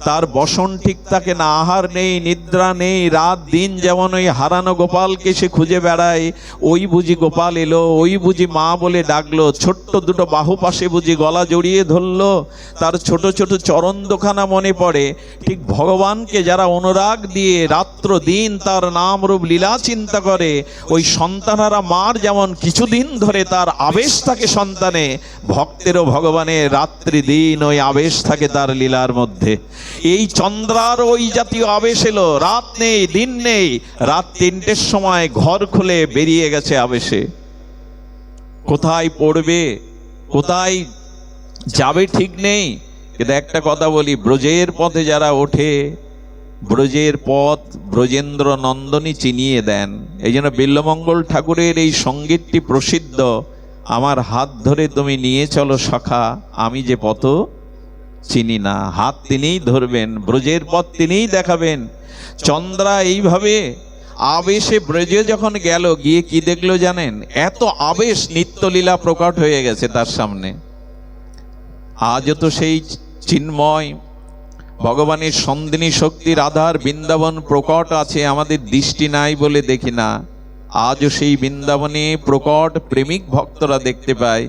তার বসন ঠিক থাকে না, আহার নেই, নিদ্রা নেই, রাত দিন যেমন ওই হারানো গোপালকে সে খুঁজে বেড়ায়। ওই বুঝি গোপাল এলো, ওই বুঝি মা বলে ডাকলো, ছোট্ট দুটো বাহু পাশে বুঝি গলা জড়িয়ে ধরলো, তার ছোট ছোট চরণ দোখানা মনে পড়ে। ঠিক ভগবানকে যারা অনুরাগ দিয়ে রাত্র দিন তার নাম রূপ লীলা চিন্তা করে, ওই সন্তানারা মার যেমন কিছুদিন ধরে তার আবেশ থাকে সন্তানে, ভক্তেরও ভগবানের রাত্রি দিন ওই আবেশ থাকে তার লীলার মধ্যে। এই চন্দ্রার ওই জাতীয় আবেশ এলো, রাত নেই দিন নেই, রাত 3টের সময় ঘর খুলে বেরিয়ে গেছে আবেশে। কোথায় পড়বে কোথায় যাবে ঠিক নেই। কিন্তু একটা কথা বলি, ব্রজের পথে যারা ওঠে, ব্রজের পথ ব্রজেন্দ্র নন্দনী চিনিয়ে দেন। এই জন্য বিল্বমঙ্গল ঠাকুরের এই সঙ্গীতটি প্রসিদ্ধ, আমার হাত ধরে তুমি নিয়ে চলো সখা, আমি যে পথ চিনি না। হাত তিনিই ধরবেন, ব্রজের পথ তিনিই দেখাবেন। চন্দ্রা এইভাবে আবেশে ব্রজে যখন গেল, গিয়ে কি দেখলো জানেন? এত আবেশ, নিত্যলীলা প্রকট হয়ে গেছে তার সামনে। আজও তো সেই চিন্ময় ভগবানের সন্দিনী শক্তির আধার বৃন্দাবন প্রকট আছে, আমাদের দৃষ্টি নাই বলে দেখি না। আজও সেই বৃন্দাবনে প্রকট প্রেমিক ভক্তরা দেখতে পায়।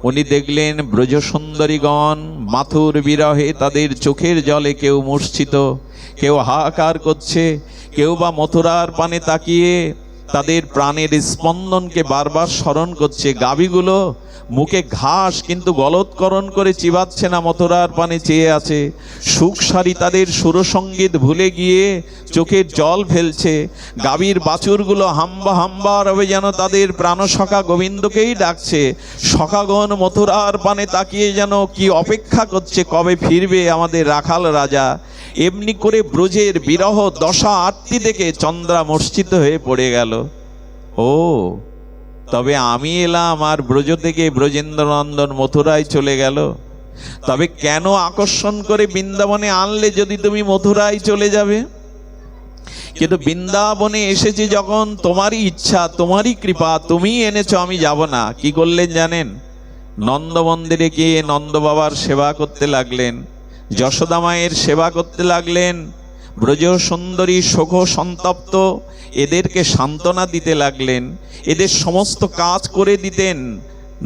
উনি দেখলেন ব্রজ সুন্দরীগণ মাথুর বিরহে তাদের চোখের জলে কেউ মূর্ছিত, কেউ হাহাকার করছে, কেউ বা মথুরার পানে তাকিয়ে তাদের প্রাণের স্পন্দনকে বারবার স্মরণ করছে। গাভীগুলো মুখে ঘাস কিন্তু গলৎকরণ করে চিবাচ্ছে না, মথুরার পানে চেয়ে আছে। সুখ সারি তাদের সুরসঙ্গীত ভুলে গিয়ে চোখের জল ফেলছে। গাভীর বাছুরগুলো হাম্বা হাম্বা রবে যেন তাদের প্রাণসখা গোবিন্দকেই ডাকছে। সখাগণ মথুরার পানে তাকিয়ে যেন কি অপেক্ষা করছে, কবে ফিরবে আমাদের রাখাল রাজা। এমনি করে ব্রজের বিরহ দশা আরতি দেখে চন্দ্রা মূর্ছিত হয়ে পড়ে গেল। ও তবে আমি এলাম আর ব্রজ থেকে ব্রজেন্দ্রনন্দন মথুরায় চলে গেল। তবে কেন আকর্ষণ করে বৃন্দাবনে আনলে যদি তুমি মথুরায় চলে যাবে? কিন্তু বৃন্দাবনে এসেছি যখন, তোমারই ইচ্ছা, তোমারই কৃপা, তুমি এনেছো, আমি যাব না। কি করলেন জানেন? নন্দ মন্দিরে গিয়ে নন্দ বাবার সেবা করতে লাগলেন, যশোদা মায়ের সেবা করতে লাগলেন। ব্রজ সুন্দরী শোক সন্তপ্ত এদেরকে সান্ত্বনা দিতে লাগলেন, এদের সমস্ত কাজ করে দিতেন।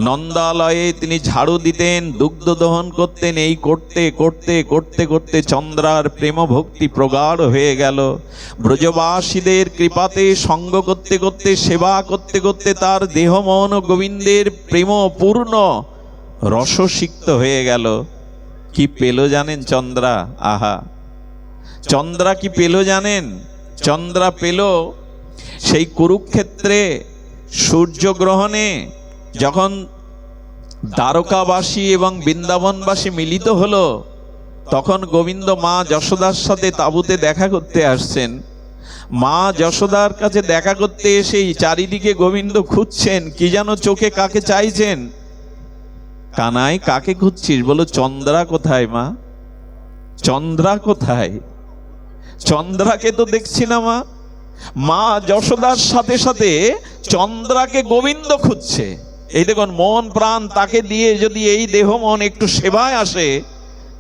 নন্দালয়ে তিনি ঝাড়ু দিতেন, দুগ্ধ দহন করতেন। এই করতে করতে করতে করতে চন্দ্রার প্রেম ভক্তি প্রগাঢ় হয়ে গেল। ব্রজবাসীদের কৃপাতে সঙ্গ করতে করতে, সেবা করতে করতে তার দেহ মন গোবিন্দের প্রেম পূর্ণ রসসিক্ত হয়ে গেল। কি পেল জানেন চন্দ্রা? আহা, চন্দ্রা কি পেল জানেন? চন্দ্রা পেল সেই কুরুক্ষেত্রে সূর্যগ্রহণে যখন দ্বারকাবাসী এবং বৃন্দাবনবাসী মিলিত হলো, তখন গোবিন্দ মা যশোদার সাথে তাঁবুতে দেখা করতে আসছেন। মা যশোদার কাছে দেখা করতে এসেই চারিদিকে গোবিন্দ খুঁজছেন, কি যেন চোখে কাকে চাইছেন। কানাই কাকে খুঁজছিস? বলো চন্দ্রা কোথায় মা, চন্দ্রা কোথায়? চন্দ্রাকে তো দেখছি না মা। মা যশোদার সাথে সাথে চন্দ্রাকে গোবিন্দ খুঁজছে। এই দেখুন, মন প্রাণ তাকে দিয়ে যদি এই দেহ মন একটু সেবায় আসে।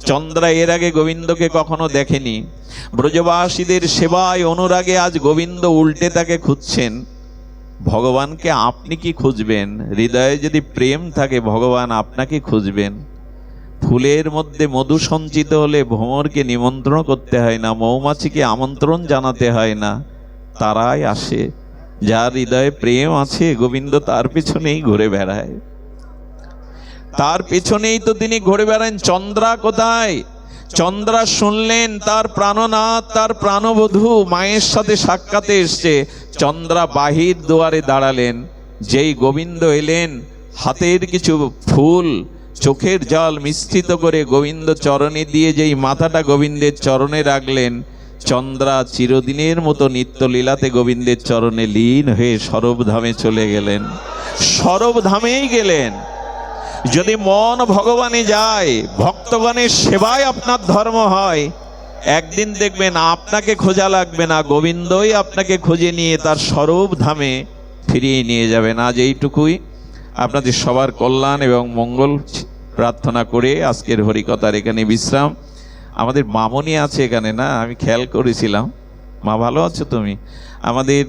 চন্দ্রা এর আগে গোবিন্দকে কখনো দেখেনি। ব্রজবাসীদের সেবায় অনুরাগে আজ গোবিন্দ উল্টে তাকে খুঁজছেন। ভগবানকে আপনি কি খুঁজবেন? হৃদয়ে যদি প্রেম থাকে ভগবান আপনাকে খুঁজবেন। ফুলের মধ্যে মধু সঞ্চিত হলে ভ্রমরকে নিমন্ত্রণ করতে হয় না, মৌমাছিকে আমন্ত্রণ জানাতে হয় না, তারাই আসে। যার হৃদয়ে প্রেম আছে গোবিন্দ তার পেছনেই ঘুরে বেড়ায়, তার পেছনেই তো তিনি ঘুরে বেড়ান। চন্দ্রা কোথায়? চন্দ্রা শুনলেন তার প্রাণনাথ, তার প্রাণবধূ মায়ের সাথে সাক্ষাতে এসছে। চন্দ্রা বাহির দুয়ারে দাঁড়ালেন। যেই গোবিন্দ এলেন, হাতের কিছু ফুল চোখের জল মিশ্রিত করে গোবিন্দ চরণে দিয়ে যেই মাথাটা গোবিন্দের চরণে রাখলেন, চন্দ্রা চিরদিনের মতো নিত্যলীলাতে গোবিন্দের চরণে লীন হয়ে সরবধামে চলে গেলেন। সরবধামেই গেলেন। যদি মন ভগবানে যায়, ভক্তগণের সেবায় আপনার ধর্ম হয়, একদিন দেখবেন আপনাকে খোঁজা লাগবে না, গোবিন্দই আপনাকে খুঁজে নিয়ে তার সরবধামে ফিরিয়ে নিয়ে যাবেন। আজ এইটুকুই। আপনাদের সবার কল্যাণ এবং মঙ্গল প্রার্থনা করে আজকের হরিকথার এখানে বিশ্রাম। আমাদের মামনি আছে এখানে, না? আমি খেয়াল করেছিলাম। মা, ভালো আছো তুমি? আমাদের